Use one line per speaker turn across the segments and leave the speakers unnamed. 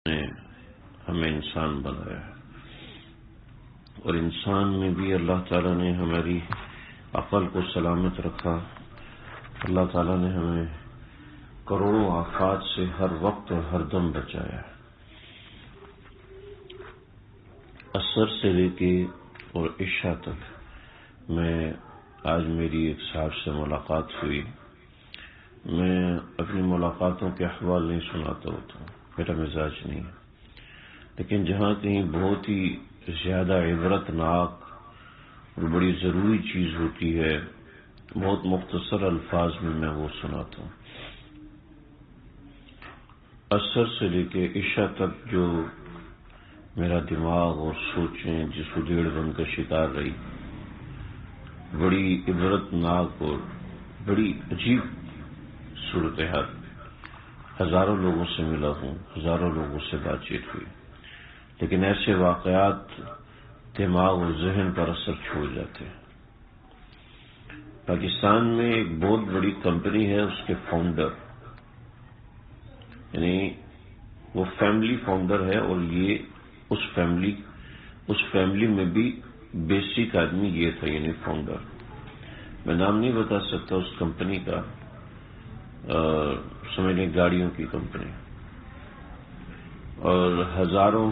نے ہمیں انسان بنایا ہے، اور انسان میں بھی اللہ تعالیٰ نے ہماری عقل کو سلامت رکھا۔ اللہ تعالیٰ نے ہمیں کروڑوں آفات سے ہر وقت اور ہر دم بچایا۔ عصر سے لے کے اور عشاء تک آج میری ایک صاحب سے ملاقات ہوئی۔ میں اپنی ملاقاتوں کے احوال نہیں سناتا ہوتا ہوں، میرا مزاج نہیں ہے، لیکن جہاں کہیں بہت ہی زیادہ عبرت ناک اور بڑی ضروری چیز ہوتی ہے، بہت مختصر الفاظ میں وہ سناتا ہوں۔ عصر سے لے کے عشاء تک جو میرا دماغ اور سوچیں جس ادھیڑ بن کا شکار رہی، بڑی عبرت ناک اور بڑی عجیب صورتحال۔ ہزاروں لوگوں سے ملا ہوں، ہزاروں لوگوں سے بات چیت ہوئی، لیکن ایسے واقعات دماغ اور ذہن پر اثر چھوڑ جاتے ہیں۔ پاکستان میں ایک بہت بڑی کمپنی ہے، اس کے فاؤنڈر یعنی وہ فیملی فاؤنڈر ہے، اور یہ اس فیملی میں بھی بیسک آدمی یہ تھا، یعنی فاؤنڈر۔ میں نام نہیں بتا سکتا اس کمپنی کا، سمجھ لیں گاڑیوں کی کمپنی، اور ہزاروں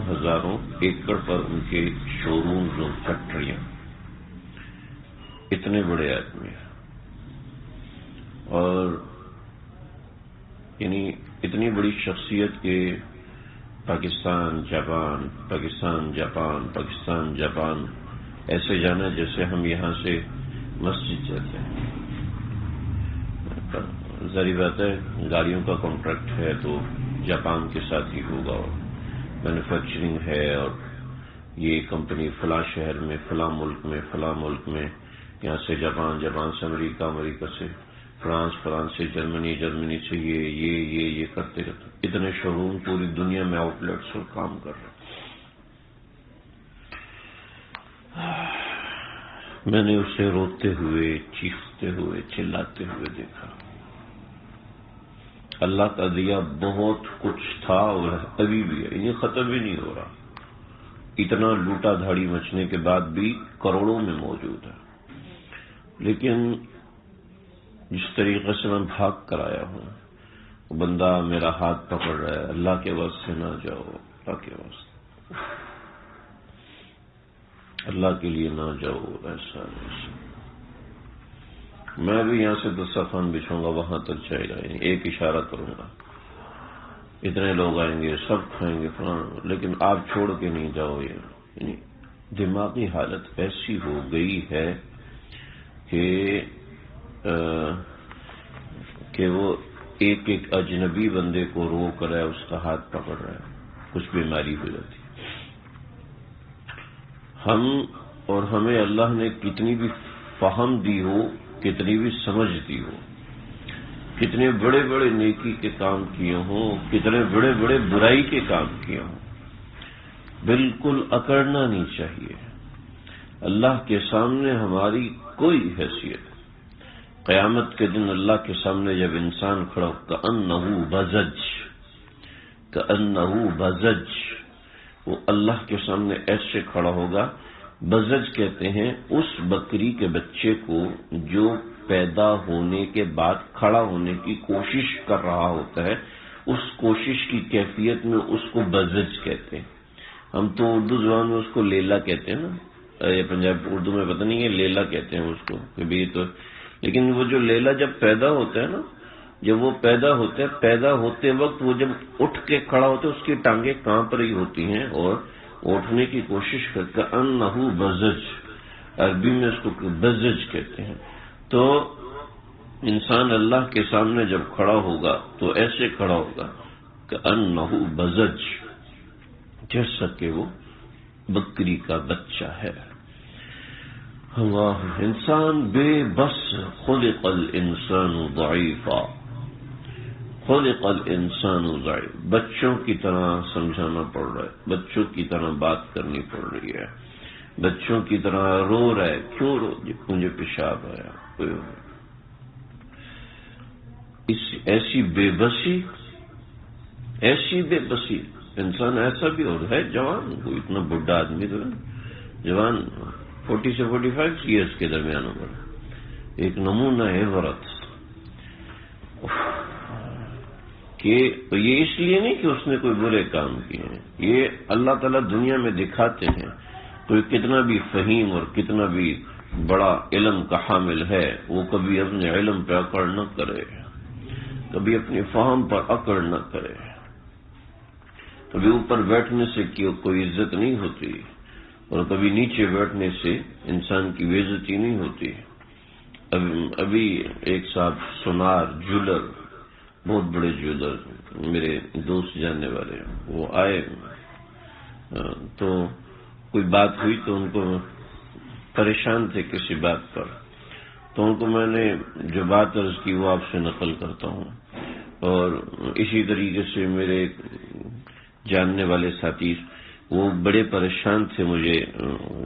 ایکڑ پر ان کے شو رومز اور فیکٹریاں، اتنے بڑے آدمی ہیں، اور یعنی اتنی بڑی شخصیت کہ پاکستان جاپان ایسے جانا جیسے ہم یہاں سے مسجد جاتے ہیں۔ ظاہر بات ہے گاڑیوں کا کانٹریکٹ ہے تو جاپان کے ساتھ ہی ہوگا، اور مینوفیکچرنگ ہے، اور یہ کمپنی فلاں شہر میں فلاں ملک میں یہاں سے جاپان سے امریکہ سے فرانس سے جرمنی سے یہ کرتے رہتے، اتنے شو روم پوری دنیا میں آؤٹ لیٹس اور کام کر رہے۔ میں نے اسے روتے ہوئے، چیختے ہوئے، چلاتے ہوئے دیکھا۔ اللہ کا دیا بہت کچھ تھا اور ابھی بھی ہے، یہ ختم ہی نہیں ہو رہا۔ اتنا لوٹا دھاڑی مچنے کے بعد بھی کروڑوں میں موجود ہے، لیکن جس طریقے سے میں بھاگ کر آیا ہوں، وہ بندہ میرا ہاتھ پکڑ رہا ہے، اللہ کے واسطے نہ جاؤ، اللہ کے واسطے، اللہ کے لیے نہ جاؤ، ایسا۔ میں بھی یہاں سے دسترخوان بچھاؤں گا، وہاں تک جائے گا، یعنی ایک اشارہ کروں گا، اتنے لوگ آئیں گے، سب کھائیں گے فلاں، لیکن آپ چھوڑ کے نہیں جاؤ۔ یعنی دماغی حالت ایسی ہو گئی ہے کہ وہ ایک اجنبی بندے کو روک رہا ہے، اس کا ہاتھ پکڑ رہا ہے، کچھ بیماری ہو جاتی۔ ہمیں اللہ نے کتنی بھی فہم دی ہو، کتنی بھی سمجھ دی ہو، کتنے بڑے بڑے نیکی کے کام کیے ہوں، کتنے بڑے بڑے برائی کے کام کیے ہوں، بالکل اکڑنا نہیں چاہیے۔ اللہ کے سامنے ہماری کوئی حیثیت، قیامت کے دن اللہ کے سامنے جب انسان کھڑا ہو، کأنہ بزج، وہ اللہ کے سامنے ایسے کھڑا ہوگا۔ بزج کہتے ہیں اس بکری کے بچے کو جو پیدا ہونے کے بعد کھڑا ہونے کی کوشش کر رہا ہوتا ہے، اس کوشش کی کیفیت میں اس کو بزج کہتے ہیں۔ ہم تو اردو زبان میں اس کو لیلا کہتے ہیں نا، یہ پنجاب اردو میں پتہ نہیں ہے، لیلا کہتے ہیں اس کو، لیکن وہ جو لیلا جب پیدا ہوتا ہے نا، جب وہ پیدا ہوتا ہے، پیدا ہوتے وقت وہ جب اٹھ کے کھڑا ہوتا ہے، اس کی ٹانگیں کانپ رہی ہوتی ہیں اور اٹھنے کی کوشش کرتا ہے، انہو بزج، عربی میں اس کو بزج کہتے ہیں۔ تو انسان اللہ کے سامنے جب کھڑا ہوگا تو ایسے کھڑا ہوگا کہ انہو بزج، جیسا کہ وہ بکری کا بچہ ہے۔ اللہ، انسان بے بس، خلق الانسان ضعیفا، خلق الانسان ضعیف، بچوں کی طرح سمجھانا پڑ رہا ہے، بچوں کی طرح بات کرنی پڑ رہی ہے، بچوں کی طرح رو رہا ہے، کیوں رو؟ مجھے پیشاب آیا، ایسی بے بسی انسان ایسا بھی اور ہے جوان، کوئی اتنا بڈھا آدمی تو ہے، جوان 40 سے 45 ایئرس کے درمیان عمر، ایک نمونہ ہے عبرت کہ یہ اس لیے نہیں کہ اس نے کوئی برے کام کیے ہیں، یہ اللہ تعالیٰ دنیا میں دکھاتے ہیں کوئی کتنا بھی فہیم اور کتنا بھی بڑا علم کا حامل ہے، وہ کبھی اپنے علم پہ اکڑ نہ کرے، کبھی اپنی فہم پر اکڑ نہ کرے، کبھی اوپر بیٹھنے سے کوئی عزت نہیں ہوتی اور کبھی نیچے بیٹھنے سے انسان کی بے عزتی نہیں ہوتی۔ ابھی ایک صاحب سونار جولر، بہت بڑے جولر، میرے دوست جاننے والے، وہ آئے تو کوئی بات ہوئی تو ان کو پریشان تھے کسی بات پر، تو ان کو میں نے جو بات عرض کی وہ آپ سے نقل کرتا ہوں۔ اور اسی طریقے سے میرے جاننے والے ساتھی وہ بڑے پریشان تھے، مجھے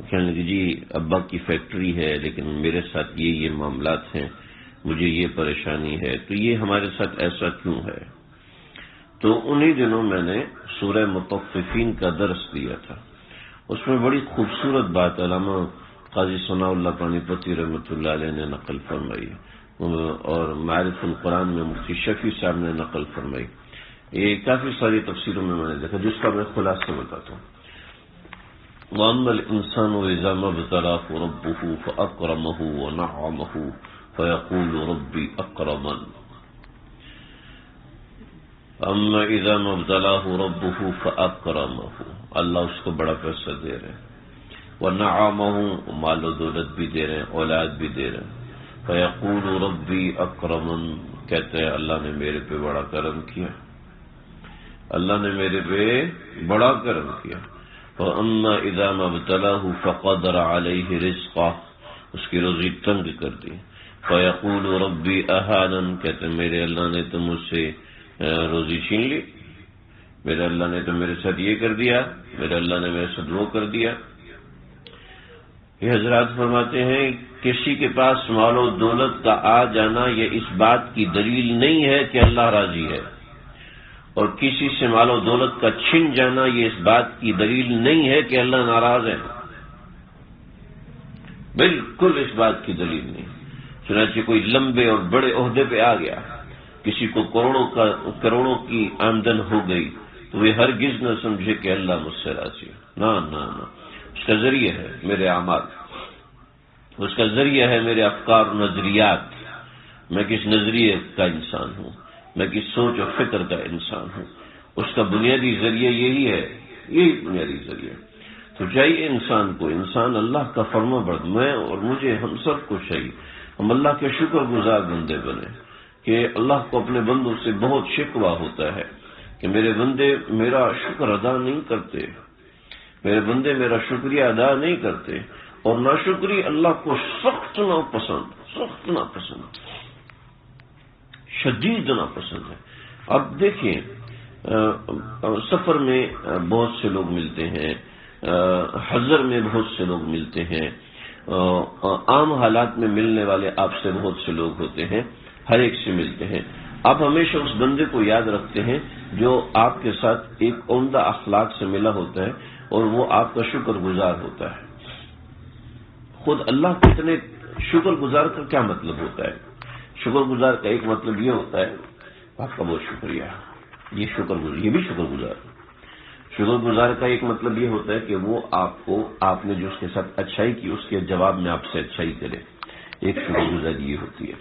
کہنے لگے جی ابا کی فیکٹری ہے لیکن میرے ساتھ یہ معاملات ہیں، مجھے یہ پریشانی ہے، تو یہ ہمارے ساتھ ایسا کیوں ہے؟ تو انہی دنوں میں نے سورہ مطففین کا درس دیا تھا، اس میں بڑی خوبصورت بات علامہ قاضی ثناء اللہ پانی پتی رحمۃ اللہ علیہ نے نقل فرمائی اور معرف القرآن میں مفتی شفیع صاحب نے نقل فرمائی۔ یہ کافی ساری تفسیروں میں نے دیکھا، جس کا میں خلاصہ بتاتا ہوں۔ وَأَمَّا الْإِنسَانُ إِذَا مَا ابْتَلَاهُ رَبُّهُ فَأَكْرَمَهُ وَنَعَّمَهُ فَيَقُولُ رَبِّي أَكْرَمَنِ أَمَّا إِذَا مَا ابْتَلَاهُ رَبُّهُ فَأَكْرَمَهُ، اللہ اس کو بڑا پیسہ دے رہے ہیں، وَنَعَّمَهُ، مال و دولت بھی دے رہے ہیں، اولاد بھی دے رہے ہیں، فَيَقُولُ رَبِّي أَكْرَمَنِ، کہتے ہیں اللہ نے میرے پہ بڑا کرم کیا، اللہ نے میرے پہ بڑا کرم کیا۔ وَأَمَّا إِذَا مَا ابْتَلَاهُ فَقَدَرَ عَلَيْهِ رِزْقَهُ، اس کی روزی تنگ کر دی، فَيَقُولُ رَبِّي أَهَانَنِ، کہتے ہیں میرے اللہ نے تو مجھ سے روزی چھین لی، میرے اللہ نے تو میرے ساتھ یہ کر دیا، میرے اللہ نے میرے ساتھ وہ کر دیا۔ یہ حضرات فرماتے ہیں کسی کے پاس مال و دولت کا آ جانا یہ اس بات کی دلیل نہیں ہے کہ اللہ راضی ہے، اور کسی سے مال و دولت کا چھن جانا یہ اس بات کی دلیل نہیں ہے کہ اللہ ناراض ہے، بالکل اس بات کی دلیل نہیں۔ چنانچہ کوئی لمبے اور بڑے عہدے پہ آ گیا، کسی کو کروڑوں کی آمدن ہو گئی، تو وہ ہرگز نہ سمجھے کہ اللہ مجھ سے راضی ہے، نہ نہ نہ، اس کا ذریعہ ہے میرے اعمال، اس کا ذریعہ ہے میرے افکار و نظریات، میں کس نظریے کا انسان ہوں، میں کس سوچ و فکر کا انسان ہوں، اس کا بنیادی ذریعہ یہی ہے، یہی بنیادی ذریعہ۔ تو چاہیے انسان کو، انسان اللہ کا فرما بردار، میں اور مجھے، ہم سب کو چاہیے ہم اللہ کے شکر گزار بندے بنے، کہ اللہ کو اپنے بندوں سے بہت شکوہ ہوتا ہے کہ میرے بندے میرا شکر ادا نہیں کرتے، میرے بندے میرا شکریہ ادا نہیں کرتے، اور ناشکری اللہ کو سخت ناپسند، سخت ناپسند، شدید ناپسند ہے۔ اب دیکھیں سفر میں بہت سے لوگ ملتے ہیں، حضر میں بہت سے لوگ ملتے ہیں، عام حالات میں ملنے والے آپ سے بہت سے لوگ ہوتے ہیں، ہر ایک سے ملتے ہیں۔ آپ ہمیشہ اس بندے کو یاد رکھتے ہیں جو آپ کے ساتھ ایک عمدہ اخلاق سے ملا ہوتا ہے اور وہ آپ کا شکر گزار ہوتا ہے۔ خود اللہ کے اتنے شکر گزار کا کیا مطلب ہوتا ہے؟ شکر گزار کا ایک مطلب یہ ہوتا ہے آپ کا بہت شکریہ، یہ شکر گزار، یہ بھی شکر گزار۔ شکر گزار کا ایک مطلب یہ ہوتا ہے کہ وہ آپ نے جو اس کے ساتھ اچھائی کی اس کے جواب میں آپ سے اچھائی کرے، ایک شکر گزاری یہ ہوتی ہے۔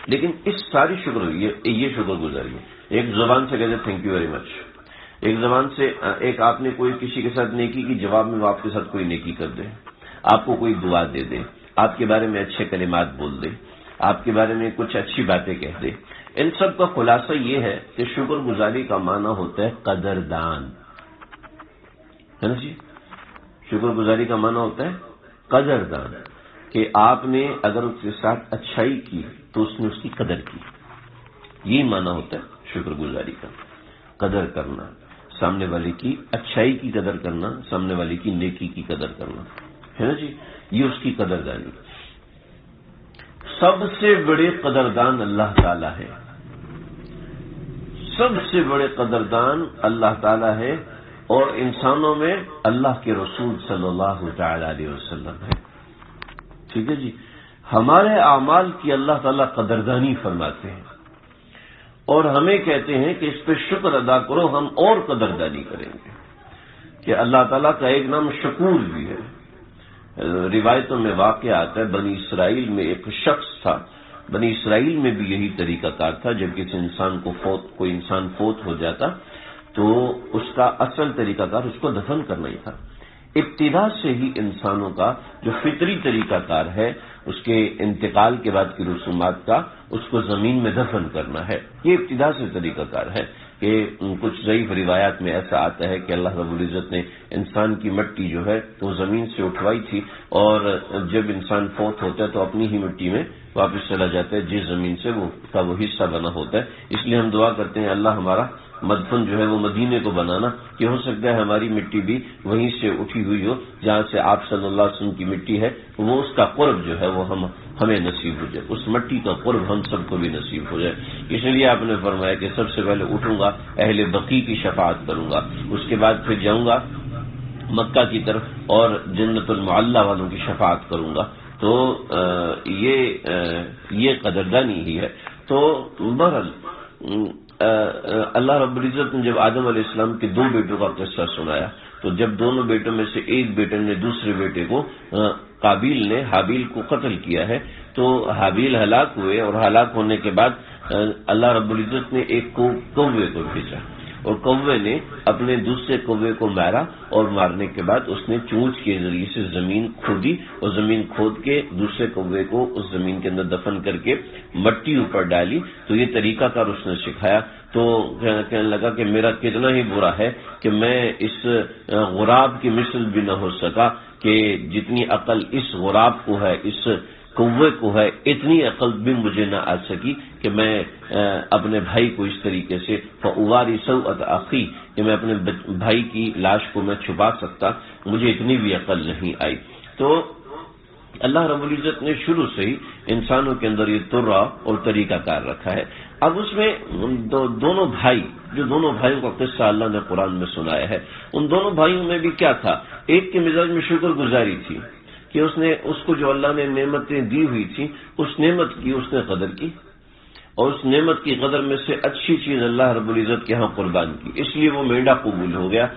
لیکن اس ساری یہ شکر گزاری ہے، ایک زبان سے کہتے تھینک یو ویری مچ، ایک زبان سے ایک آپ نے کوئی کسی کے ساتھ نیکی کی، جواب میں وہ آپ کے ساتھ کوئی نیکی کر دے، آپ کو کوئی دعا دے دے، آپ کے بارے میں اچھے کلمات بول دے، آپ کے بارے میں کچھ اچھی باتیں کہہ دے۔ ان سب کا خلاصہ یہ ہے کہ شکر گزاری کا معنی ہوتا ہے قدردان، ہے نا جی؟ شکر گزاری کا معنی ہوتا ہے قدردان، کہ آپ نے اگر اس کے ساتھ اچھائی کی تو اس نے اس کی قدر کی، یہی معنی ہوتا ہے شکر گزاری کا، قدر کرنا، سامنے والے کی اچھائی کی قدر کرنا، سامنے والے کی نیکی کی قدر کرنا، ہے نا جی؟ یہ اس کی قدردانی۔ سب سے بڑے قدردان اللہ تعالی ہے، سب سے بڑے قدردان اللہ تعالی ہے، اور انسانوں میں اللہ کے رسول صلی اللہ تعالی علیہ وسلم ہے۔ ٹھیک ہے جی، ہمارے اعمال کی اللہ تعالیٰ قدردانی فرماتے ہیں، اور ہمیں کہتے ہیں کہ اس پہ شکر ادا کرو، ہم اور قدردانی کریں گے، کہ اللہ تعالیٰ کا ایک نام شکور بھی ہے۔ روایتوں میں واقع آتا ہے، بنی اسرائیل میں ایک شخص تھا، بنی اسرائیل میں بھی یہی طریقہ کار تھا، جب کسی انسان کو کوئی انسان فوت ہو جاتا تو اس کا اصل طریقہ کار اس کو دفن کرنا ہی تھا۔ ابتدا سے ہی انسانوں کا جو فطری طریقہ کار ہے، اس کے انتقال کے بعد کی رسومات کا، اس کو زمین میں دفن کرنا ہے، یہ ابتدا سے طریقہ کار ہے۔ کہ کچھ ضعیف روایات میں ایسا آتا ہے کہ اللہ رب العزت نے انسان کی مٹی جو ہے وہ زمین سے اٹھوائی تھی، اور جب انسان فوت ہوتا ہے تو اپنی ہی مٹی میں واپس چلا جاتا ہے، جس زمین سے وہ کا وہ حصہ بنا ہوتا ہے۔ اس لیے ہم دعا کرتے ہیں اللہ ہمارا مدفن جو ہے وہ مدینے کو بنانا، کہ ہو سکتا ہے ہماری مٹی بھی وہیں سے اٹھی ہوئی ہو جہاں سے آپ صلی اللہ علیہ وسلم کی مٹی ہے، وہ اس کا قرب جو ہے وہ ہمیں نصیب ہو جائے، اس مٹی کا قرب ہم سب کو بھی نصیب ہو جائے۔ اس لیے آپ نے فرمایا کہ سب سے پہلے اٹھوں گا، اہل بقیع کی شفاعت کروں گا، اس کے بعد پھر جاؤں گا مکہ کی طرف اور جنت المعلی والوں کی شفاعت کروں گا۔ تو یہ قدردانی ہی ہے۔ تو بہرحال اللہ رب العزت نے جب آدم علیہ السلام کے 2 بیٹوں کا قصہ سنایا، تو جب دونوں بیٹوں میں سے ایک بیٹے نے دوسرے بیٹے کو، قابیل نے حابیل کو قتل کیا ہے، تو حابیل ہلاک ہوئے، اور ہلاک ہونے کے بعد اللہ رب العزت نے ایک کوے کو بھیجا، اور کوے نے اپنے دوسرے کوے کو مارا، اور مارنے کے بعد اس نے چونچ کے ذریعے سے زمین کھودی، اور زمین کھود کے دوسرے کوے کو اس زمین کے اندر دفن کر کے مٹی اوپر ڈالی۔ تو یہ طریقہ کار اس نے سکھایا۔ تو کہنے لگا کہ میرا کتنا ہی برا ہے کہ میں اس غراب کی مثل بھی نہ ہو سکا، کہ جتنی عقل اس غراب کو ہے، اس کوے کو ہے، اتنی عقل بھی مجھے نہ آ سکی کہ میں اپنے بھائی کو اس طریقے سے فَأُوَارِ سَوْءَةَ أَخِي، کہ میں اپنے بھائی کی لاش کو میں چھپا سکتا، مجھے اتنی بھی عقل نہیں آئی۔ تو اللہ رب العزت نے شروع سے ہی انسانوں کے اندر یہ طرہ اور طریقہ کار رکھا ہے۔ اب اس میں دونوں بھائی، جو دونوں بھائیوں کا قصہ اللہ نے قرآن میں سنایا ہے، ان دونوں بھائیوں میں بھی کیا تھا؟ ایک کے مزاج میں شکر گزاری تھی، کہ اس کو جو اللہ نے نعمتیں دی ہوئی تھی، اس نعمت کی اس نے قدر کی، اور اس نعمت کی قدر میں سے اچھی چیز اللہ رب العزت کے ہاں قربان کی، اس لیے وہ مینڈا قبول ہو گیا۔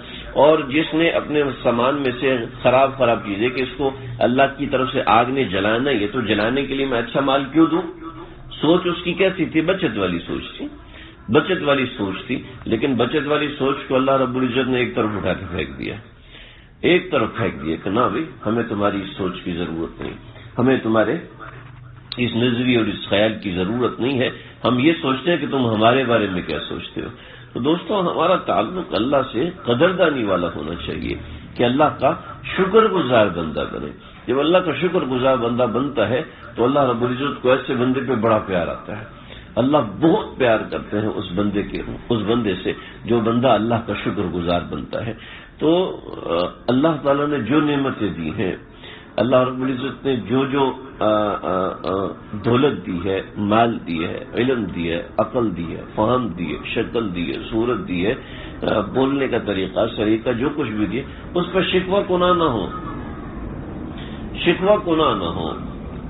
اور جس نے اپنے سامان میں سے خراب چیزیں کہ اس کو اللہ کی طرف سے آگ نے جلانا ہے، تو جلانے کے لیے میں اچھا مال کیوں دوں؟ سوچ اس کی کیسی تھی؟ بچت والی سوچ تھی، بچت والی سوچ تھی۔ لیکن بچت والی سوچ کو اللہ رب العزت نے ایک طرف اٹھا کے پھینک دیا، ایک طرف پھینک دیا کہ نہ بھائی، ہمیں تمہاری اس سوچ کی ضرورت نہیں، ہمیں تمہارے اس نظریے اور اس خیال کی ضرورت نہیں ہے، ہم یہ سوچتے ہیں کہ تم ہمارے بارے میں کیا سوچتے ہو۔ تو دوستو، ہمارا تعلق اللہ سے قدردانی والا ہونا چاہیے، کہ اللہ کا شکر گزار بندہ بنے۔ جب اللہ کا شکر گزار بندہ بنتا ہے تو اللہ رب العزت کو ایسے بندے پہ بڑا پیار آتا ہے۔ اللہ بہت پیار کرتے ہیں اس بندے سے جو بندہ اللہ کا شکر گزار بنتا ہے۔ تو اللہ تعالیٰ نے جو نعمتیں دی ہیں، اللہ رب العزت نے جو دولت دی ہے، مال دی ہے، علم دی ہے، عقل دی ہے، فہم دی ہے، شکل دی ہے، صورت دی ہے، بولنے کا طریقہ، سلیقہ، جو کچھ بھی دی ہے، اس پر شکوہ گناہ نہ ہو، شکوہ گناہ نہ ہو،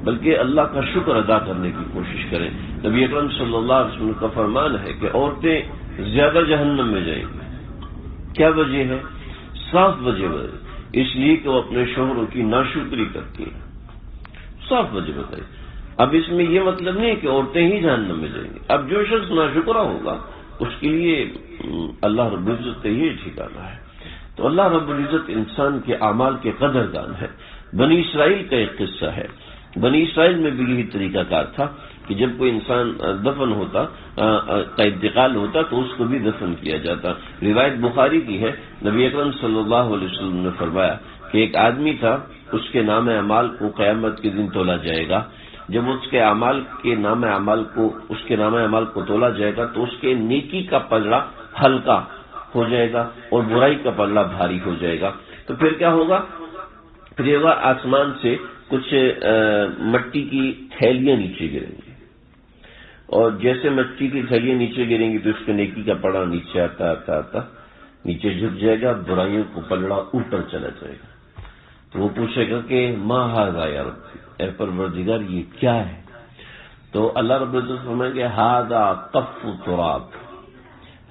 بلکہ اللہ کا شکر ادا کرنے کی کوشش کریں۔ نبی اکرم صلی اللہ علیہ وسلم کا فرمان ہے کہ عورتیں زیادہ جہنم میں جائیں گی۔ کیا وجہ ہے؟ صاف وجہ اس لیے کہ وہ اپنے شوہروں کی ناشکری کرتی ہیں، صاف وجہ بتائی۔ اب اس میں یہ مطلب نہیں کہ عورتیں ہی جہنم میں جائیں گی۔ اب جو شخص ناشکرا ہوگا اس کے لیے اللہ رب العزت کا یہ ٹھکانہ ہے۔ تو اللہ رب العزت انسان کے اعمال کے قدردان ہے۔ بنی اسرائیل کا ایک قصہ ہے، بنی اسرائیل میں بھی یہی طریقہ کار تھا کہ جب کوئی انسان دفن ہوتا کا انتقال ہوتا تو اس کو بھی دفن کیا جاتا۔ روایت بخاری کی ہے، نبی اکرم صلی اللہ علیہ وسلم نے فرمایا کہ ایک آدمی تھا، اس کے نام اعمال کو قیامت کے دن تولا جائے گا۔ جب اس کے نام اعمال کو تولا جائے گا تو اس کے نیکی کا پلڑا ہلکا ہو جائے گا اور برائی کا پلڑا بھاری ہو جائے گا۔ تو پھر کیا ہوگا؟ پھر یہ آسمان سے کچھ مٹی کی تھیلیاں نیچے گریں گی، اور جیسے مٹی کی تھیلیاں نیچے گریں گی تو اس کے نیکی کا پڑا نیچے آتا آتا آتا نیچے جھک جائے گا، برائیوں کو پلڑا اوپر چلا جائے گا. تو وہ پوچھے گا کہ ما ھذا یا رب، اے پروردگار یہ کیا ہے؟ تو اللہ رب العزت فرمائیں گے ھذا کف تراب،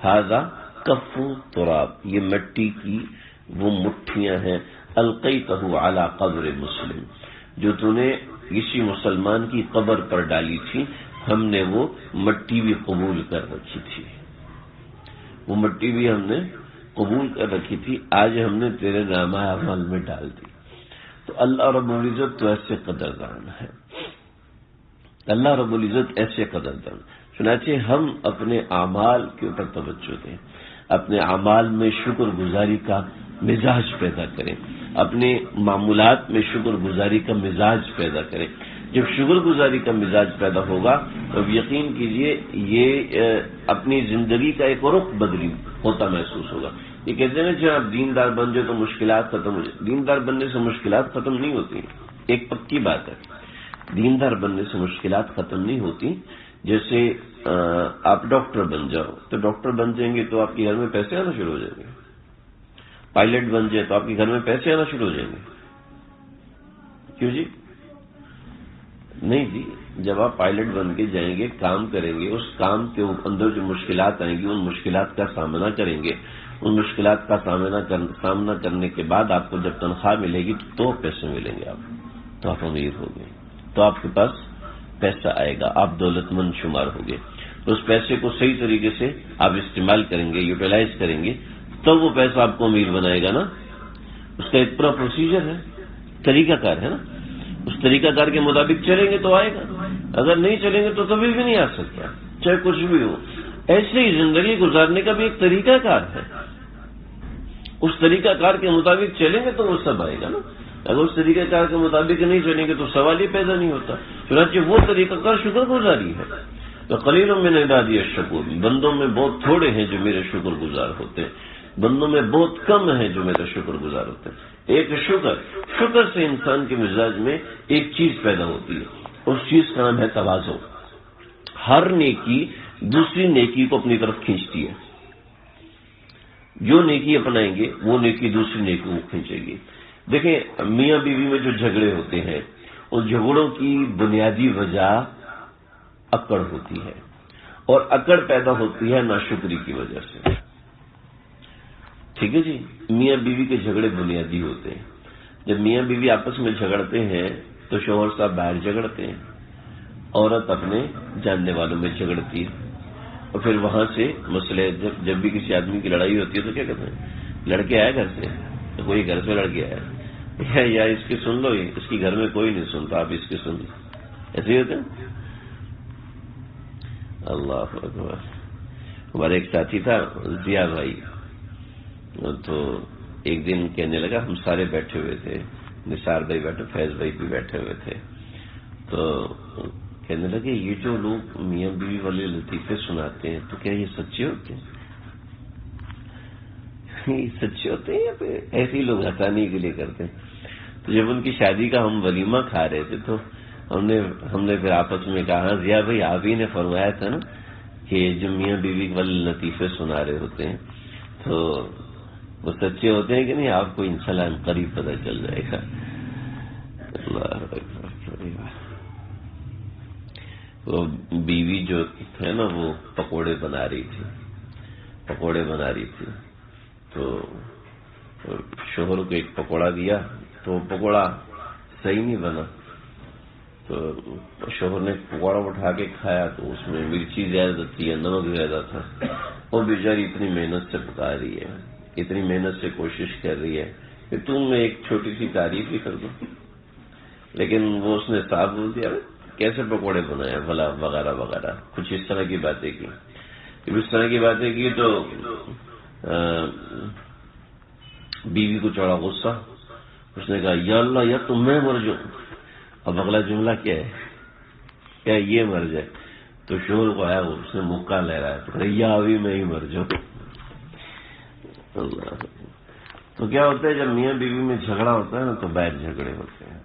ھذا کف تراب، یہ مٹی کی وہ مٹھیاں ہیں، القیتہ علی قبر مسلم، جو تو نے کسی مسلمان کی قبر پر ڈالی تھی، ہم نے وہ مٹی بھی قبول کر رکھی تھی، وہ مٹی بھی ہم نے قبول کر رکھی تھی، آج ہم نے تیرے نامہ اعمال میں ڈال دی. تو اللہ رب العزت تو ایسے قدردان ہے، اللہ رب العزت ایسے قدردان. چنانچہ ہم اپنے اعمال کے اوپر توجہ دیں، اپنے اعمال میں شکر گزاری کا مزاج پیدا کریں، اپنے معمولات میں شکر گزاری کا مزاج پیدا کریں. جب شکر گزاری کا مزاج پیدا ہوگا تو یقین کیجئے یہ اپنی زندگی کا ایک رخ بدلی ہوتا محسوس ہوگا. یہ کہتے ہیں جب آپ دیندار بن جائے تو مشکلات ختم ہو جائے. دیندار بننے سے مشکلات ختم نہیں ہوتی، ایک پکی بات ہے. دیندار بننے سے مشکلات ختم نہیں ہوتی. جیسے آپ ڈاکٹر بن جاؤ تو ڈاکٹر بن جائیں گے تو آپ کے گھر میں پیسے آنا شروع ہو جائیں گے. پائلٹ بن جائے تو آپ کے گھر میں پیسے آنا شروع ہو جائیں گے. کیوں جی؟ نہیں جی، جب آپ پائلٹ بن کے جائیں گے، کام کریں گے، اس کام کے اندر جو مشکلات آئیں گی ان مشکلات کا سامنا کریں گے. ان مشکلات کا سامنا کرنے کے بعد آپ کو جب تنخواہ ملے گی تو پیسے ملیں گے، آپ تو آپ امیر ہو گئے، تو آپ کے پاس پیسہ آئے گا، آپ دولت مند شمار ہو گئے. تو اس پیسے کو صحیح طریقے سے آپ استعمال کریں گے، یوٹیلائز کریں گے، تب وہ پیسہ آپ کو امیر بنائے گا نا. اس کا ایک پورا پروسیجر ہے، طریقہ کار ہے نا. اس طریقہ کار کے مطابق چلیں گے تو آئے گا، اگر نہیں چلیں گے تو کبھی بھی نہیں آ سکتا، چاہے کچھ بھی ہو. ایسے ہی زندگی گزارنے کا بھی ایک طریقہ کار ہے، اس طریقہ کار کے مطابق چلیں گے تو وہ سب آئے گا نا. اگر اس طریقہ کار کے مطابق نہیں چلیں گے تو سوال ہی پیدا نہیں ہوتا. چنانچہ وہ طریقہ کار شکر گزاری ہے. تو قلیل من عبادی الشکور، بندوں میں بہت تھوڑے ہیں جو میرے شکر گزار ہوتے ہیں، بندوں میں بہت کم ہیں جو میرے شکر گزار ہوتے ہیں. ایک شکر سے انسان کے مزاج میں ایک چیز پیدا ہوتی ہے، اس چیز کا نام ہے تواضع. ہر نیکی دوسری نیکی کو اپنی طرف کھینچتی ہے. جو نیکی اپنائیں گے وہ نیکی دوسری نیکی کو کھینچے گی. دیکھیں میاں بیوی میں جو جھگڑے ہوتے ہیں ان جھگڑوں کی بنیادی وجہ اکڑ ہوتی ہے، اور اکڑ پیدا ہوتی ہے ناشکری کی وجہ سے. ٹھیک ہے جی، میاں بیوی کے جھگڑے بنیادی ہوتے ہیں. جب میاں بیوی آپس میں جھگڑتے ہیں تو شوہر صاحب باہر جھگڑتے ہیں، عورت اپنے جاننے والوں میں جھگڑتی ہے، اور پھر وہاں سے مسئلے جب بھی کسی آدمی کی لڑائی ہوتی ہے تو کیا کہتے ہیں، لڑکے آئے گھر سے، تو کوئی گھر سے لڑکے آئے یا اس کی سن لو، اس کی گھر میں کوئی نہیں سنتا، آپ اس کی سن لو. ایسے ہی ہوتے ہیں. اللہ اکبر. ہمارا ایک ساتھی تھا ضیاء بھائی، تو ایک دن کہنے لگا، ہم سارے بیٹھے ہوئے تھے، نثار بھائی بیٹھے، فیض بھائی بھی بیٹھے ہوئے تھے، تو کہنے لگے یہ جو لوگ میاں بیوی والے لطیفے سناتے ہیں تو کیا یہ سچے ہوتے ہیں؟ یہ سچے ہوتے ہیں یا پھر ایسے ہی لوگ ہنسانے کے لیے کرتے ہیں؟ تو جب ان کی شادی کا ہم ولیمہ کھا رہے تھے تو ہم نے پھر آپس میں کہا، ضیاء بھائی آپ ہی نے فرمایا تھا نا کہ جو میاں بیوی والے لطیفے سنا رہے ہوتے ہیں تو وہ سچے ہوتے ہیں کہ نہیں؟ آپ کو انشاءاللہ قریب پتہ چل جائے گا. اللہ اکبر. وہ بیوی جو ہے نا وہ پکوڑے بنا رہی تھی تو شوہر کو ایک پکوڑا دیا تو وہ پکوڑا صحیح نہیں بنا. تو شوہر نے پکوڑا اٹھا کے کھایا تو اس میں مرچی زیادہ تھی یا نمک زیادہ تھا. وہ بیچاری اتنی محنت سے پکا رہی ہے، اتنی محنت سے کوشش کر رہی ہے کہ تم میں ایک چھوٹی سی تعریف ہی کر دو، لیکن وہ اس نے صاف بول دیا کیسے پکوڑے بنائے بھلا وغیرہ وغیرہ، کچھ اس طرح کی باتیں کی. جب اس طرح کی باتیں کی تو بیوی کو چڑھا غصہ. اس نے کہا یا اللہ یا تو میں مر جاؤں. اب اگلا جملہ کیا ہے، کیا یہ مر جائے؟ تو شوہر کو آیا، اس نے مکہ لے رہا ہے تو کہا یا ابھی میں ہی مر جاؤں. اللہ. تو کیا ہوتا ہے جب میاں بیوی میں جھگڑا ہوتا ہے نا تو باہر جھگڑے ہوتے ہیں،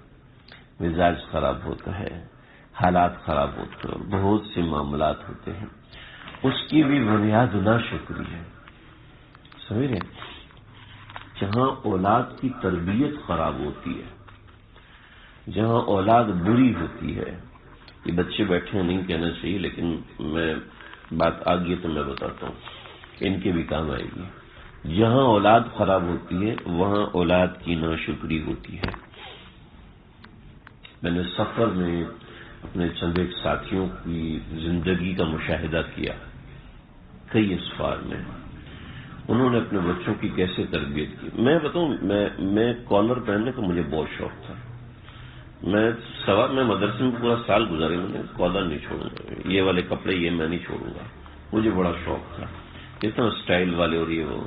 مزاج خراب ہوتا ہے، حالات خراب ہوتے ہیں اور بہت سے معاملات ہوتے ہیں، اس کی بھی بنیاد ناشکری ہے. سمجھ رہے؟ جہاں اولاد کی تربیت خراب ہوتی ہے، جہاں اولاد بری ہوتی ہے، یہ بچے بیٹھے نہیں کہنا چاہیے لیکن میں بات آ گئی تو میں بتاتا ہوں کہ ان کے بھی کام آئے گی. جہاں اولاد خراب ہوتی ہے وہاں اولاد کی ناشکری ہوتی ہے. میں نے سفر میں اپنے چند ایک ساتھیوں کی زندگی کا مشاہدہ کیا کئی اسفار میں. انہوں نے اپنے بچوں کی کیسے تربیت کی. میں بتاؤں، میں کالر پہننے کا مجھے بہت شوق تھا. میں مدرسے میں پورا سال گزارے، میں نے کالر نہیں چھوڑوں گا، یہ والے کپڑے یہ میں نہیں چھوڑوں گا. مجھے بڑا شوق تھا، اتنا اسٹائل والے اور یہ وہ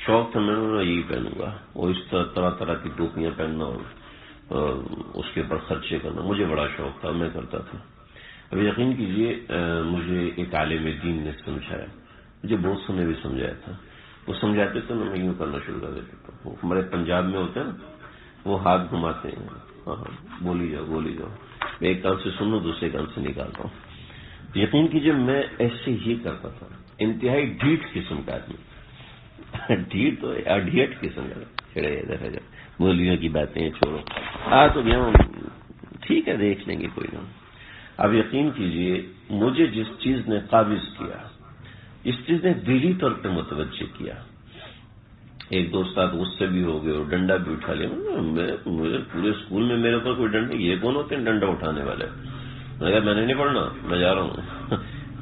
شوق تھا. میں یہی پہنوں گا، اور اس طرح طرح کی ٹوپیاں پہننا اور اس کے اوپر خرچے کرنا مجھے بڑا شوق تھا، میں کرتا تھا. اب یقین کیجئے مجھے ایک عالم دین نے سمجھایا، مجھے بہت سنے بھی سمجھایا تھا. وہ سمجھاتے تھے نا، میں یوں کرنا شروع کر دیتا تھا. ہمارے پنجاب میں ہوتے ہیں نا، وہ ہاتھ گھماتے ہیں، ہاں بولی جاؤ بولی جاؤ. میں ایک کان سے سنوں دوسرے کان سے نکالتا ہوں. یقین کیجئے میں ایسے ہی کرتا تھا. انتہائی ڈھیٹ قسم کا آدمی، ڈھیٹ تو اڈیٹ قسم کا. چھڑے ادھر ہے بولیوں کی باتیں چھوڑو، آ تو گیا ہوں، ٹھیک ہے دیکھ لیں گے کوئی نہ. اب یقین کیجئے مجھے جس چیز نے قابض کیا، اس چیز نے دلی طور پہ متوجہ کیا. ایک دو استاد غصے بھی ہو گئے اور ڈنڈا بھی اٹھا لیا. مجھے پورے اسکول میں میرے اوپر کوئی ڈنڈا، یہ کون ہوتے ہیں ڈنڈا اٹھانے والے؟ میں نے نہیں پڑھنا، میں جا رہا ہوں.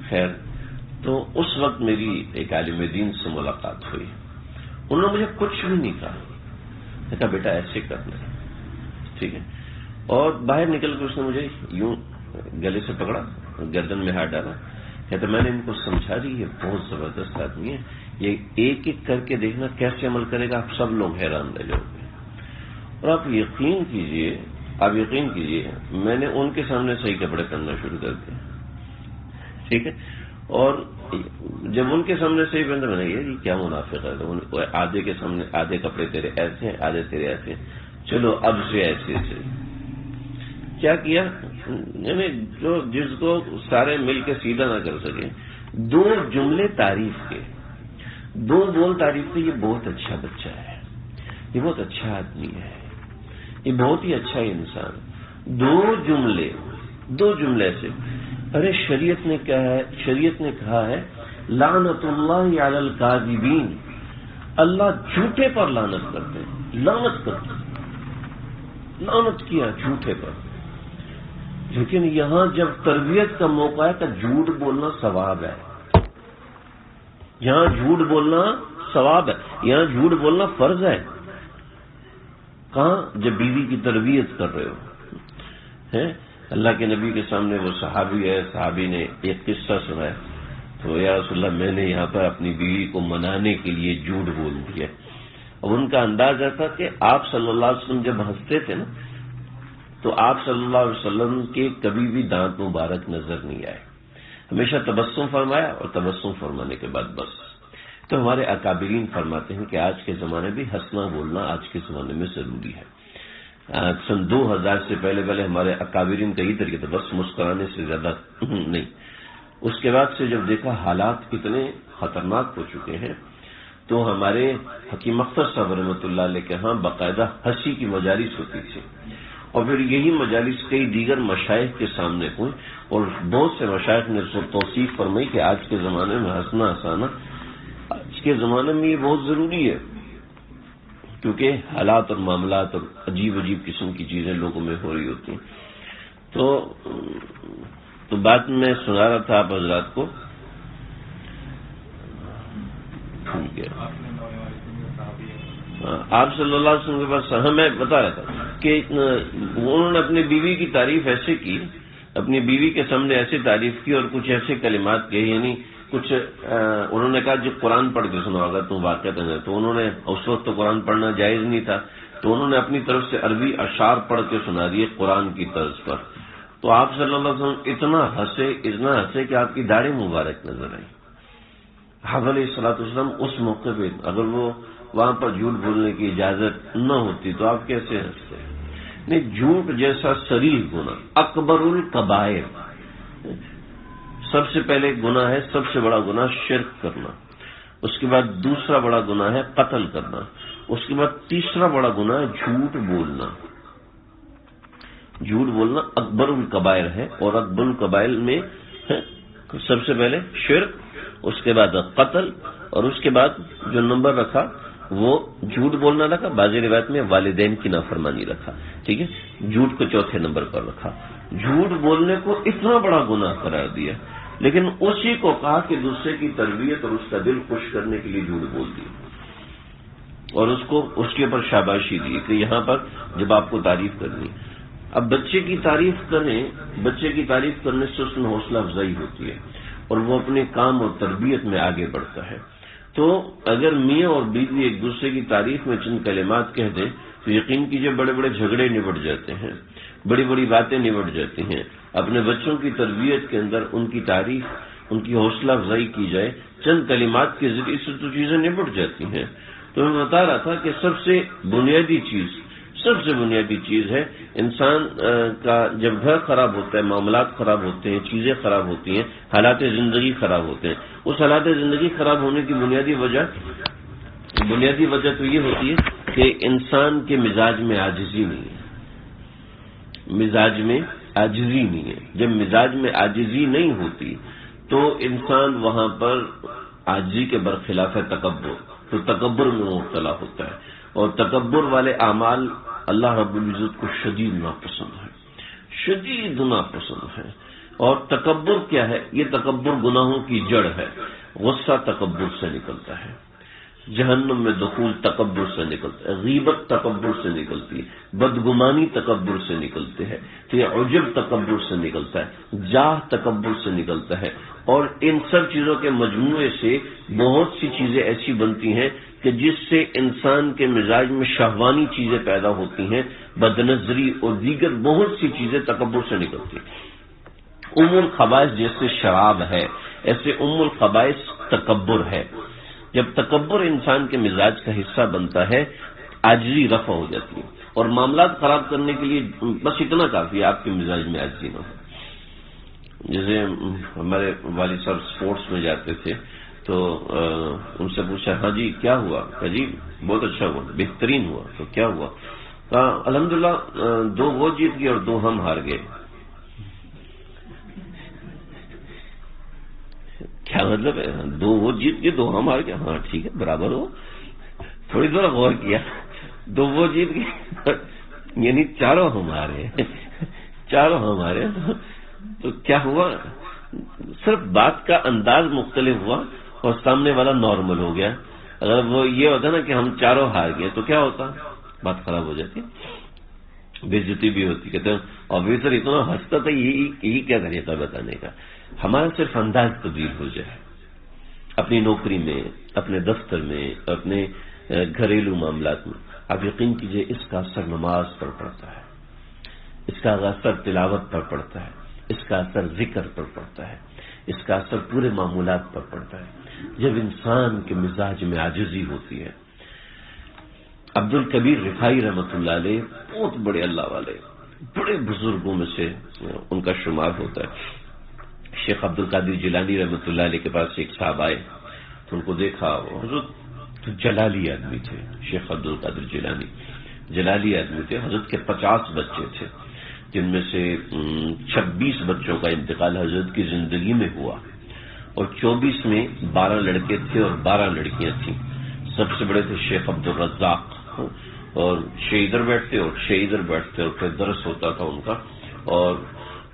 خیر، تو اس وقت میری ایک عالم دین سے ملاقات ہوئی. انہوں نے مجھے کچھ بھی نہیں کہا بیٹا ایسے کرنا ہے، ٹھیک ہے. اور باہر نکل کر اس نے مجھے یوں گلے سے پکڑا، گردن میں ہاتھ ڈالا. کہتے میں نے ان کو سمجھا دی یہ بہت زبردست آدمی ہے، یہ ایک ایک کر کے دیکھنا کیسے عمل کرے گا، آپ سب لوگ حیران رہ جاؤ گے. اور آپ یقین کیجئے میں نے ان کے سامنے صحیح کپڑے پہننا شروع کر دیے، ٹھیک ہے. اور جب ان کے سامنے صحیح پہنتا میں نے یہ کیا منافق ہے، آدھے کے سامنے آدھے کپڑے تیرے ایسے ہیں آدھے تیرے ایسے ہیں، چلو اب سے ایسے کیا کیا. یعنی جس کو سارے مل کے سیدھا نہ کر سکے، دو جملے تعریف کے، دو بول تعریف کے، یہ بہت اچھا بچہ ہے، یہ بہت اچھا آدمی ہے، یہ بہت ہی اچھا انسان. دو جملے سے. ارے شریعت نے کیا ہے؟ شریعت نے کہا ہے لعنت اللہ علی الکاذبین، اللہ جھوٹے پر لعنت کرتے ہیں، لعنت کرتے ہیں، لعنت کیا جھوٹے پر. لیکن یہاں جب تربیت کا موقع ہے تو جھوٹ بولنا ثواب ہے. یہاں جھوٹ بولنا ثواب ہے، یہاں جھوٹ بولنا فرض ہے. کہاں؟ جب بیوی کی تربیت کر رہے ہو. اللہ کے نبی کے سامنے وہ صحابی ہے، صحابی نے ایک قصہ سنایا تو یا رسول اللہ میں نے یہاں پر اپنی بیوی کو منانے کے لیے جھوٹ بول دیا. اب ان کا انداز ایسا کہ آپ صلی اللہ علیہ وسلم جب ہنستے تھے نا تو آپ صلی اللہ علیہ وسلم کے کبھی بھی دانت مبارک نظر نہیں آئے، ہمیشہ تبسم فرمایا اور تبسم فرمانے کے بعد بس. تو ہمارے اکابرین فرماتے ہیں کہ آج کے زمانے میں ہنسنا بولنا آج کے زمانے میں ضروری ہے. سن 2000 سے پہلے ہمارے اکابرین کا یہ طریقہ تھا، بس مسکرانے سے زیادہ نہیں. اس کے بعد سے جب دیکھا حالات کتنے خطرناک ہو چکے ہیں تو ہمارے حکیم اختر صاحب رحمۃ اللہ علیہ کے ہاں باقاعدہ ہنسی کی مجالس ہوتی تھی، اور پھر یہی مجالس کئی دیگر مشائخ کے سامنے ہوئی اور بہت سے مشائخ نے توصیف فرمائی کہ آج کے زمانے میں ہنسنا ہنسانا آج کے زمانے میں یہ بہت ضروری ہے، کیونکہ حالات اور معاملات اور عجیب قسم کی چیزیں لوگوں میں ہو رہی ہوتی ہیں. تو بات میں سنا رہا تھا آپ حضرات کو. ٹھیک ہے، آپ صلی اللہ علیہ وسلم کے پاس میں بتا رہا تھا کہ انہوں نے اپنی بیوی کی تعریف ایسے کی، اپنی بیوی کے سامنے ایسے تعریف کی اور کچھ ایسے کلمات کہے، یعنی کچھ انہوں نے کہا جو قرآن پڑھ کے سنا ہوگا تم واقعہ. تو انہوں نے اس وقت تو قرآن پڑھنا جائز نہیں تھا، تو انہوں نے اپنی طرف سے عربی اشعار پڑھ کے سنا دیے قرآن کی طرز پر. تو آپ صلی اللہ علیہ وسلم اتنا ہنسے کہ آپ کی داڑھی مبارک نظر آئی. حضرت علیہ الصلوۃ والسلام اس موقع پہ اگر وہ وہاں پر جھوٹ بولنے کی اجازت نہ ہوتی تو آپ کیسے ہنستے؟ نہیں، جھوٹ جیسا صریح گناہ، اکبر الکبائر، سب سے پہلے گناہ ہے، سب سے بڑا گناہ شرک کرنا، اس کے بعد دوسرا بڑا گناہ ہے قتل کرنا، اس کے بعد تیسرا بڑا گناہ ہے جھوٹ بولنا۔ جھوٹ بولنا اکبر الکبائر ہے، اور اکبر الکبائر میں سب سے پہلے شرک، اس کے بعد قتل، اور اس کے بعد جو نمبر رکھا وہ جھوٹ بولنا رکھا، بعض روایت میں والدین کی نافرمانی رکھا، ٹھیک ہے، جھوٹ کو چوتھے نمبر پر رکھا۔ جھوٹ بولنے کو اتنا بڑا گناہ قرار دیا، لیکن اسی کو کہا کہ دوسرے کی تربیت اور اس کا دل خوش کرنے کے لیے جھوٹ بول دیا، اور اس کے اوپر شاباشی دی کہ یہاں پر جب آپ کو تعریف کرنی۔ اب بچے کی تعریف کریں، بچے کی تعریف کرنے سے اس میں حوصلہ افزائی ہوتی ہے اور وہ اپنے کام اور تربیت میں آگے بڑھتا ہے۔ تو اگر میاں اور بیوی ایک دوسرے کی تعریف میں چند کلمات کہہ دیں تو یقین کیجئے بڑے بڑے جھگڑے نبٹ جاتے ہیں، بڑی بڑی باتیں نبٹ جاتی ہیں۔ اپنے بچوں کی تربیت کے اندر ان کی تعریف، ان کی حوصلہ افزائی کی جائے چند کلمات کے ذریعے سے تو چیزیں نبٹ جاتی ہیں۔ تو میں بتا رہا تھا کہ سب سے بنیادی چیز ہے انسان کا جب گھر خراب ہوتا ہے، معاملات خراب ہوتے ہیں، چیزیں خراب ہوتی ہیں، حالات زندگی خراب ہوتے ہیں، اس حالات زندگی خراب ہونے کی بنیادی وجہ تو یہ ہوتی ہے کہ انسان کے مزاج میں عاجزی نہیں ہے۔ جب مزاج میں عاجزی نہیں ہوتی تو انسان وہاں پر عاجزی کے برخلاف ہے تکبر، تو تکبر میں مبتلا ہوتا ہے، اور تکبر والے اعمال اللہ رب العزت کو شدید ناپسند ہے۔ اور تکبر کیا ہے؟ یہ تکبر گناہوں کی جڑ ہے۔ غصہ تکبر سے نکلتا ہے، جہنم میں دخول تکبر سے نکلتا ہے، غیبت تکبر سے نکلتی ہے، بدگمانی تکبر سے نکلتے ہیں، تو یہ عجب تکبر سے نکلتا ہے، جاہ تکبر سے نکلتا ہے، اور ان سب چیزوں کے مجموعے سے بہت سی چیزیں ایسی بنتی ہیں کہ جس سے انسان کے مزاج میں شہوانی چیزیں پیدا ہوتی ہیں، بدنظری اور دیگر بہت سی چیزیں تکبر سے نکلتی ہیں۔ ام الخبائث جیسے شراب ہے، ایسے ام الخبائث تکبر ہے۔ جب تکبر انسان کے مزاج کا حصہ بنتا ہے، عاجزی رفع ہو جاتی ہے، اور معاملات خراب کرنے کے لیے بس اتنا کافی ہے آپ کے مزاج میں عاجزی نہ ہو۔ جیسے ہمارے والد صاحب سپورٹس میں جاتے تھے تو ان سے پوچھا، ہاں جی کیا ہوا؟ کہ جی بہت اچھا ہوا، بہترین ہوا۔ تو کیا ہوا؟ کہا الحمدللہ 2 وہ جیت گئے اور 2 ہم ہار گئے۔ کیا مطلب ہے؟ 2 وہ جیت گئے 2 ہم ہار گئے؟ ہاں ٹھیک ہے، برابر ہو۔ تھوڑی دیر غور کیا، 2 وہ جیت گئے یعنی 4 ہم ہارے، 4 ہم ہارے، تو کیا ہوا؟ صرف بات کا انداز مختلف ہوا اور سامنے والا نارمل ہو گیا۔ اگر وہ یہ ہوتا نا کہ ہم 4 ہار گئے تو کیا ہوتا؟ بات خراب ہو جاتی، بے عزتی بھی ہوتی۔ کہتے ہیں آفیسر اتنا ہنستا تھا، یہی کیا طریقہ بتانے کا؟ ہمارا صرف انداز تبدیل ہو جائے، اپنی نوکری میں، اپنے دفتر میں، اپنے گھریلو معاملات میں، آپ یقین کیجئے اس کا اثر نماز پر پڑتا ہے، اس کا اثر تلاوت پر پڑتا ہے، اس کا اثر ذکر پر پڑتا ہے، اس کا اثر پورے معمولات پر پڑتا ہے جب انسان کے مزاج میں عاجزی ہوتی ہے۔ عبد الکبیر رفاعی رحمۃ اللہ علیہ بہت بڑے اللہ والے، بڑے بزرگوں میں سے ان کا شمار ہوتا ہے۔ شیخ عبد القادر جیلانی رحمۃ اللہ علیہ کے پاس ایک صاحب آئے تو ان کو دیکھا، حضرت جلالی آدمی تھے، شیخ عبد القادر جیلانی جلالی آدمی تھے، حضرت کے 50 بچے تھے، جن میں سے 26 بچوں کا انتقال حضرت کی زندگی میں ہوا، اور 24 میں 12 لڑکے تھے اور 12 لڑکیاں تھیں۔ سب سے بڑے تھے شیخ عبد الرزاق، اور شیخ ادھر بیٹھتے اور شیخ ادھر بیٹھتے، اور پھر درس ہوتا تھا ان کا، اور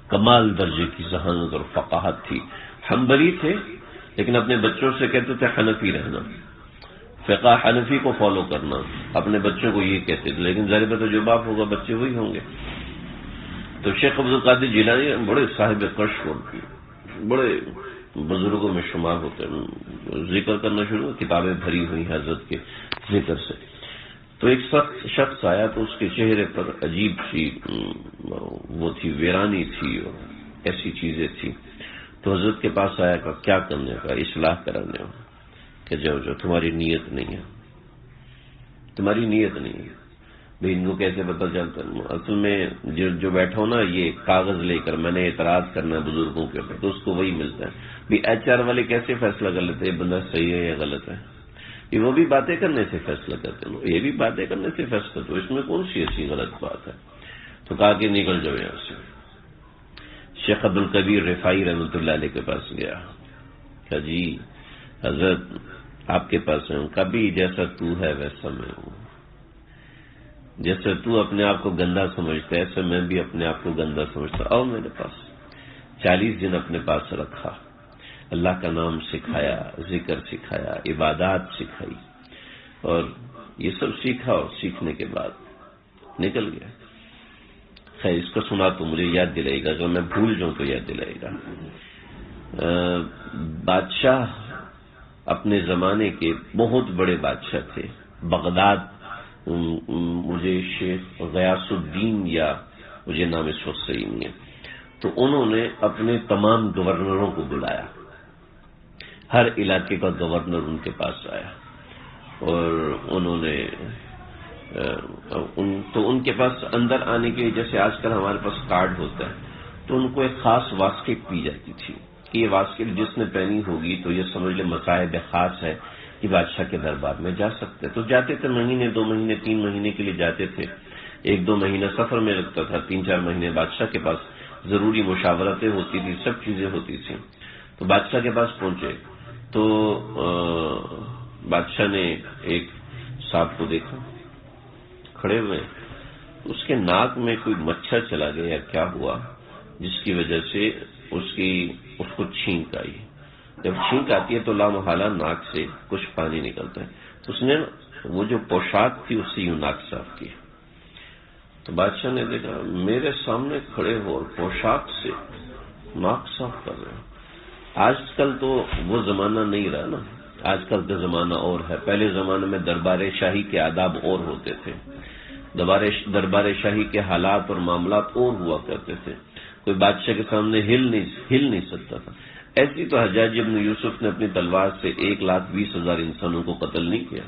کمال درجے کی ذہانت اور فقاہت تھی۔ حنبلی تھے لیکن اپنے بچوں سے کہتے تھے حنفی رہنا، فقہ حنفی کو فالو کرنا، اپنے بچوں کو یہ کہتے تھے، لیکن ظاہر بات ہے جو باپ ہوگا بچے وہی ہوں گے۔ تو شیخ عبد القادر جیلانی بڑے صاحب کشف اور بڑے بزرگوں میں شمار ہوتے ہیں، ذکر کرنا شروع، کتابیں بھری ہوئی حضرت کے ذکر سے۔ تو ایک شخص آیا تو اس کے چہرے پر عجیب سی وہ تھی، ویرانی تھی اور ایسی چیزیں تھی۔ تو حضرت کے پاس آیا کہ کیا کرنے کا؟ اصلاح کرانے ہو کہ جاؤ تمہاری نیت نہیں ہے، تمہاری نیت نہیں ہے۔ بھائی ان کو کیسے پتہ چلتا ہے؟ اصل میں جو بیٹھا ہوں نا یہ کاغذ لے کر میں نے اعتراض کرنا ہے بزرگوں کے اوپر تو اس کو وہی ملتا ہے. بھی ایچ آر والے کیسے فیصلہ کر لیتے ہیں یہ بندہ صحیح ہے یا غلط ہے؟ یہ وہ بھی باتیں کرنے سے فیصلہ کرتے ہیں، یہ بھی باتیں کرنے سے فیصلہ، تو اس میں کون سی ایسی غلط بات ہے؟ تو کہا کہ نکل جاؤ یہاں سے. شیخ عبد القبیر رفاعی رحمۃ اللہ علیہ کے پاس گیا کہ جی حضرت آپ کے پاس ہوں. کبھی جیسا تو ہے ویسا میں ہوں، جیسے تو اپنے آپ کو گندا سمجھتا ہے ایسے میں بھی اپنے آپ کو گندا سمجھتا ہوں. اور میرے پاس 40 دن اپنے پاس رکھا، اللہ کا نام سکھایا، ذکر سکھایا، عبادات سکھائی، اور یہ سب سیکھا، اور سیکھنے کے بعد نکل گیا. خیر اس کو سنا تو مجھے یاد دلائے گا، اگر میں بھول جاؤں تو یاد دلائے گا. بادشاہ اپنے زمانے کے بہت بڑے بادشاہ تھے، بغداد، مجھے شیخ غیاث الدین یا مجھے نام اس وقت صحیح نہیں ہے، تو انہوں نے اپنے تمام گورنروں کو بلایا، ہر علاقے کا گورنر ان کے پاس آیا، اور انہوں نے تو ان کے پاس اندر آنے کے لیے جیسے آج کل ہمارے پاس کارڈ ہوتا ہے تو ان کو ایک خاص واسکٹ دی جاتی تھی کہ یہ واسکٹ جس نے پہنی ہوگی تو یہ سمجھ لے مصاحب خاص ہے کہ بادشاہ کے دربار میں جا سکتے. تو جاتے تھے، مہینے 2 مہینے 3 مہینے کے لیے جاتے تھے، 1-2 مہینہ سفر میں لگتا تھا، 3-4 مہینے بادشاہ کے پاس ضروری مشاورتیں ہوتی تھی، سب چیزیں ہوتی تھیں. تو بادشاہ کے پاس پہنچے تو بادشاہ نے ایک صاحب کو دیکھا کھڑے ہوئے، اس کے ناک میں کوئی مچھر چلا گیا یا کیا ہوا جس کی وجہ سے اس کو چھینک آئی. جب چھینک آتی ہے تو لامحالہ ناک سے کچھ پانی نکلتا ہے. اس نے وہ جو پوشاک تھی اس سے یوں ناک صاف کی. تو بادشاہ نے دیکھا میرے سامنے کھڑے ہو اور پوشاک سے ناک صاف کر رہے ہیں. آج کل تو وہ زمانہ نہیں رہا نا، آج کل کا زمانہ اور ہے. پہلے زمانے میں دربار شاہی کے آداب اور ہوتے تھے، دربار شاہی کے حالات اور معاملات اور ہوا کرتے تھے. کوئی بادشاہ کے سامنے ہل نہیں سکتا تھا. ایسی تو حجاج ابن یوسف نے اپنی تلوار سے 1,20,000 انسانوں کو قتل نہیں کیا.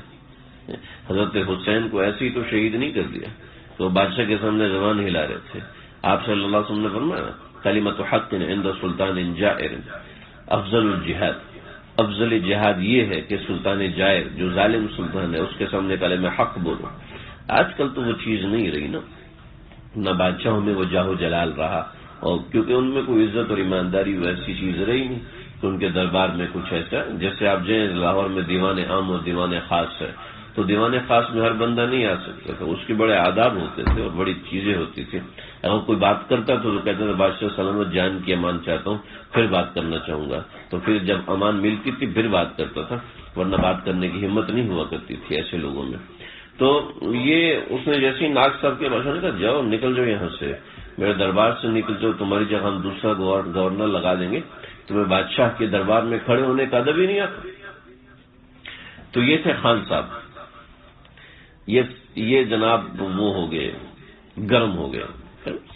حضرت حسین کو ایسے ہی تو شہید نہیں کر دیا، تو بادشاہ کے سامنے زبان ہلا رہے تھے. آپ صلی اللہ علیہ وسلم نے فرمایا کلمۃ حق عند سلطان جائر افضل الجہاد، افضل جہاد یہ ہے کہ سلطان جائر جو ظالم سلطان ہے اس کے سامنے کلمہ حق بولو. آج کل تو وہ چیز نہیں رہی نا، نہ بادشاہوں میں وہ جاہ و جلال رہا، اور کیونکہ ان میں کوئی عزت اور ایمانداری ویسی چیز رہی نہیں تو ان کے دربار میں کچھ ایسا. جیسے آپ جائیں لاہور میں دیوان عام اور دیوان خاص ہے، تو دیوان خاص میں ہر بندہ نہیں آ سکتا تھا، اس کے بڑے آداب ہوتے تھے اور بڑی چیزیں ہوتی تھی. اگر کوئی بات کرتا تو کہتے تھے بادشاہ سلامت جان کی امان چاہتا ہوں پھر بات کرنا چاہوں گا، تو پھر جب امان ملتی تھی پھر بات کرتا تھا، ورنہ بات کرنے کی ہمت نہیں ہوا کرتی تھی ایسے لوگوں میں. تو یہ اس نے جیسے ہی ناک صاحب کے بادشاہ نے کہا جاؤ نکل جاؤ یہاں سے، میرے دربار سے نکل جاؤ، تمہاری جگہ ہم دوسرا گورنر لگا دیں گے، تمہیں بادشاہ کے دربار میں کھڑے ہونے کا ادب ہی نہیں آتا. تو یہ تھے خان صاحب، یہ جناب وہ ہو گئے، گرم ہو گئے.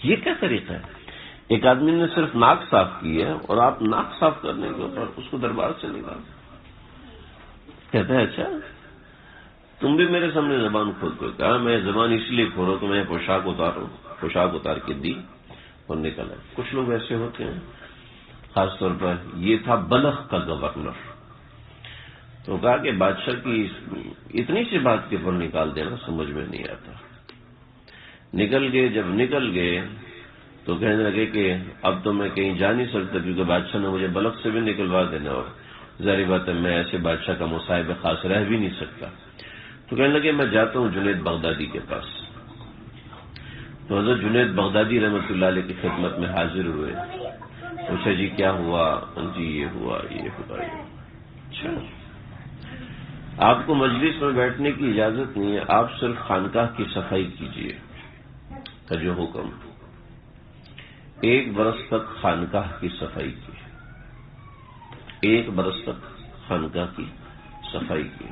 یہ کیا طریقہ ہے؟ ایک آدمی نے صرف ناک صاف کی ہے اور آپ ناک صاف کرنے کے اوپر اس کو دربار سے نکال. کہتا ہے اچھا تم بھی میرے سامنے زبان کھول کر کہا میں زبان اس لیے کھول رہا ہوں کہ میں پوشاک اتار کے دی اور نکلا. کچھ لوگ ایسے ہوتے ہیں، خاص طور پر یہ تھا بلخ کا گورنر. تو کہا کہ بادشاہ کی اتنی سی بات کے اوپر نکال دینا سمجھ میں نہیں آتا. نکل گئے، جب نکل گئے تو کہنے لگے کہ اب تو میں کہیں جا نہیں سکتا کیونکہ بادشاہ نے مجھے بلخ سے بھی نکلوا دینا، اور ظاہر بات ہے میں ایسے بادشاہ کا مصاحب خاص رہ بھی نہیں سکتا. تو کہنے لگے میں جاتا ہوں جنید بغدادی کے پاس. تو حضرت جنید بغدادی رحمۃ اللہ علیہ کی خدمت میں حاضر ہوئے. پوچھا جی کیا ہوا؟ جی یہ ہوا. اچھا آپ کو مجلس میں بیٹھنے کی اجازت نہیں ہے، آپ صرف خانقاہ کی صفائی کیجیے کا جو حکم. 1 برس تک خانقاہ کی صفائی کی، 1 برس تک خانقاہ کی صفائی کی.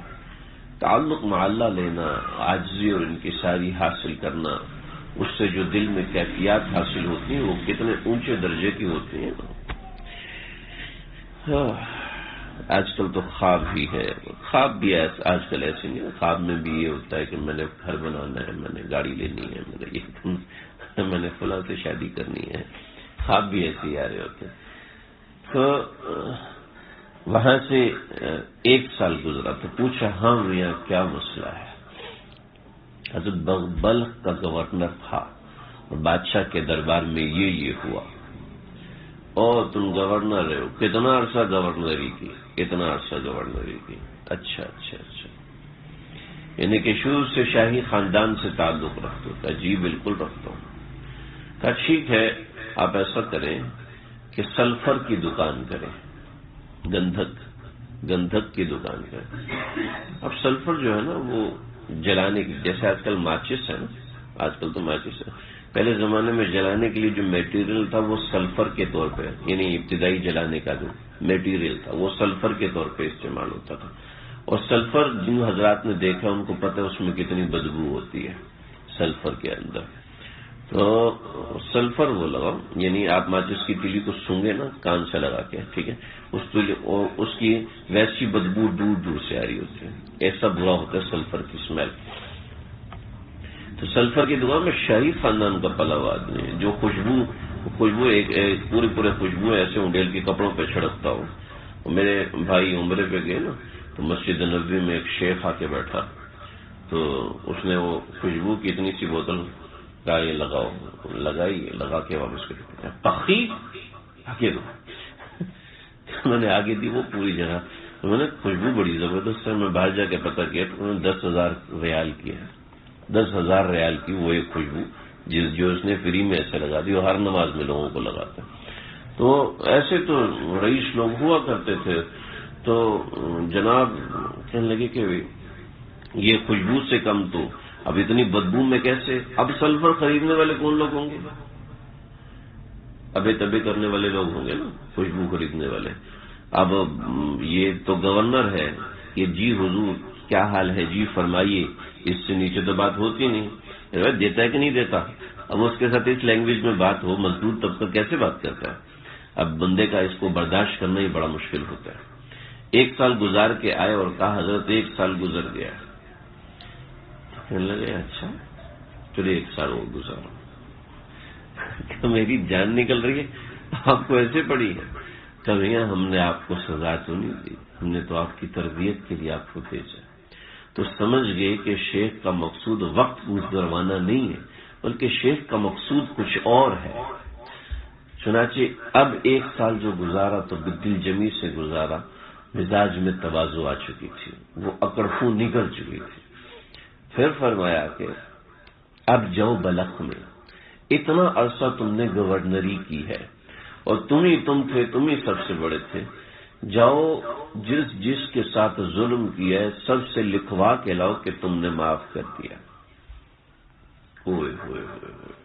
تعلق مع اللہ لینا، عاجزی اور انکساری حاصل کرنا، اس سے جو دل میں کیفیات حاصل ہوتی ہیں وہ کتنے اونچے درجے کی ہوتی ہیں. آج کل تو خواب ہی ہے، خواب بھی آج کل ایسے نہیں ہے، خواب میں بھی یہ ہوتا ہے کہ میں نے گھر بنانا ہے، میں نے گاڑی لینی ہے، میں نے یہ میں نے فلاں سے شادی کرنی ہے، خواب بھی ایسے ہی آ رہے ہوتے ہیں۔ تو وہاں سے 1 سال گزرا تو پوچھا ہاں میاں کیا مسئلہ ہے؟ حضرت بلخ کا گورنر تھا اور بادشاہ کے دربار میں یہ ہوا، اور تم گورنر رہے ہو، کتنا عرصہ گورنری کی؟ اتنا عرصہ گورنری کی۔ اچھا اچھا اچھا، یعنی کہ شروع سے شاہی خاندان سے تعلق رکھتا تھا؟ جی بالکل رکھتا ہوں۔ کہا ٹھیک ہے، آپ ایسا کریں کہ سلفر کی دکان کریں، گندھک کی دکان کریں۔ اب سلفر جو ہے نا وہ جلانے کی، جیسے آج کل ماچس ہے نا، آج کل تو ماچس ہے، پہلے زمانے میں جلانے کے لیے جو میٹیریل تھا وہ سلفر کے طور پہ، یعنی ابتدائی جلانے کا جو میٹیریل تھا وہ سلفر کے طور پہ استعمال ہوتا تھا، اور سلفر جن حضرات نے دیکھا ان کو پتہ ہے اس میں کتنی بدبو ہوتی ہے سلفر کے اندر، تو سلفر وہ لگاؤ، یعنی آپ ماچس کی تیلی کو سونگے نا کان سے لگا کے، ٹھیک ہے، اس کی ویسی بدبو دور دور سے آ رہی ہوتی ہے، ایسا برا ہوتا ہے سلفر کی اسمیل۔ تو سلفر کی دکان میں شاہی خاندان کا پلا ہوا آدمی ہے، جو خوشبو ایک پورے خوشبو ایسے انڈیل کے کپڑوں پہ چھڑکتا ہو۔ میرے بھائی عمرے پہ گئے نا تو مسجد نبوی میں ایک شیخ آ کے بیٹھا، تو اس نے وہ خوشبو کی اتنی سی بوتل کا یہ لگاؤ، لگا کے واپس کر دیا، پخی آگے دو، انہوں نے آگے دی وہ پوری جگہ، انہوں نے خوشبو بڑی زبردست ہے، میں باہر جا کے پتہ کیا تو انہوں نے 10,000 ریال کی ہے، 10,000 ریال کی وہ ایک خوشبو جو اس نے فری میں ایسے لگا دی، وہ ہر نماز میں لوگوں کو لگاتا ہے۔ تو ایسے تو رئیس لوگ ہوا کرتے تھے، تو جناب کہنے لگے کہ یہ خوشبو سے کم تو اب اتنی بدبو میں کیسے؟ اب سلفر خریدنے والے کون لوگ ہوں گے؟ ابے تبے کرنے والے لوگ ہوں گے نا، خوشبو خریدنے والے۔ اب یہ تو گورنر ہے، یہ جی حضور کیا حال ہے جی فرمائیے، اس سے نیچے تو بات ہوتی نہیں، دیتا ہے کہ نہیں دیتا؟ اب اس کے ساتھ اس لینگویج میں بات ہو، مزدور طبقہ کیسے بات کرتا ہے؟ اب بندے کا اس کو برداشت کرنا ہی بڑا مشکل ہوتا ہے۔ 1 سال گزار کے آئے اور کہا حضرت 1 سال گزر گیا، کہنے لگے اچھا چلے 1 سال اور گزارا، تو میری جان نکل رہی ہے، آپ کو ایسے پڑی ہے؟ کبھی ہم نے آپ کو سزا تو نہیں دی، ہم نے تو آپ کی تربیت کے لیے آپ کو بھیجا۔ تو سمجھ گئے کہ شیخ کا مقصود وقت گزروانا نہیں ہے، بلکہ شیخ کا مقصود کچھ اور ہے۔ چنانچہ اب 1 سال جو گزارا تو دل جمی سے گزارا، مزاج میں تواضع آ چکی تھی، وہ اکڑفو نکل چکی تھی۔ پھر فرمایا کہ اب جاؤ بلخ میں، اتنا عرصہ تم نے گورنری کی ہے اور تم ہی سب سے بڑے تھے، جاؤ جس کے ساتھ ظلم کیا ہے سب سے لکھوا کے لاؤ کہ تم نے معاف کر دیا۔ ہوئے ہوئے ہوئے ہوئے،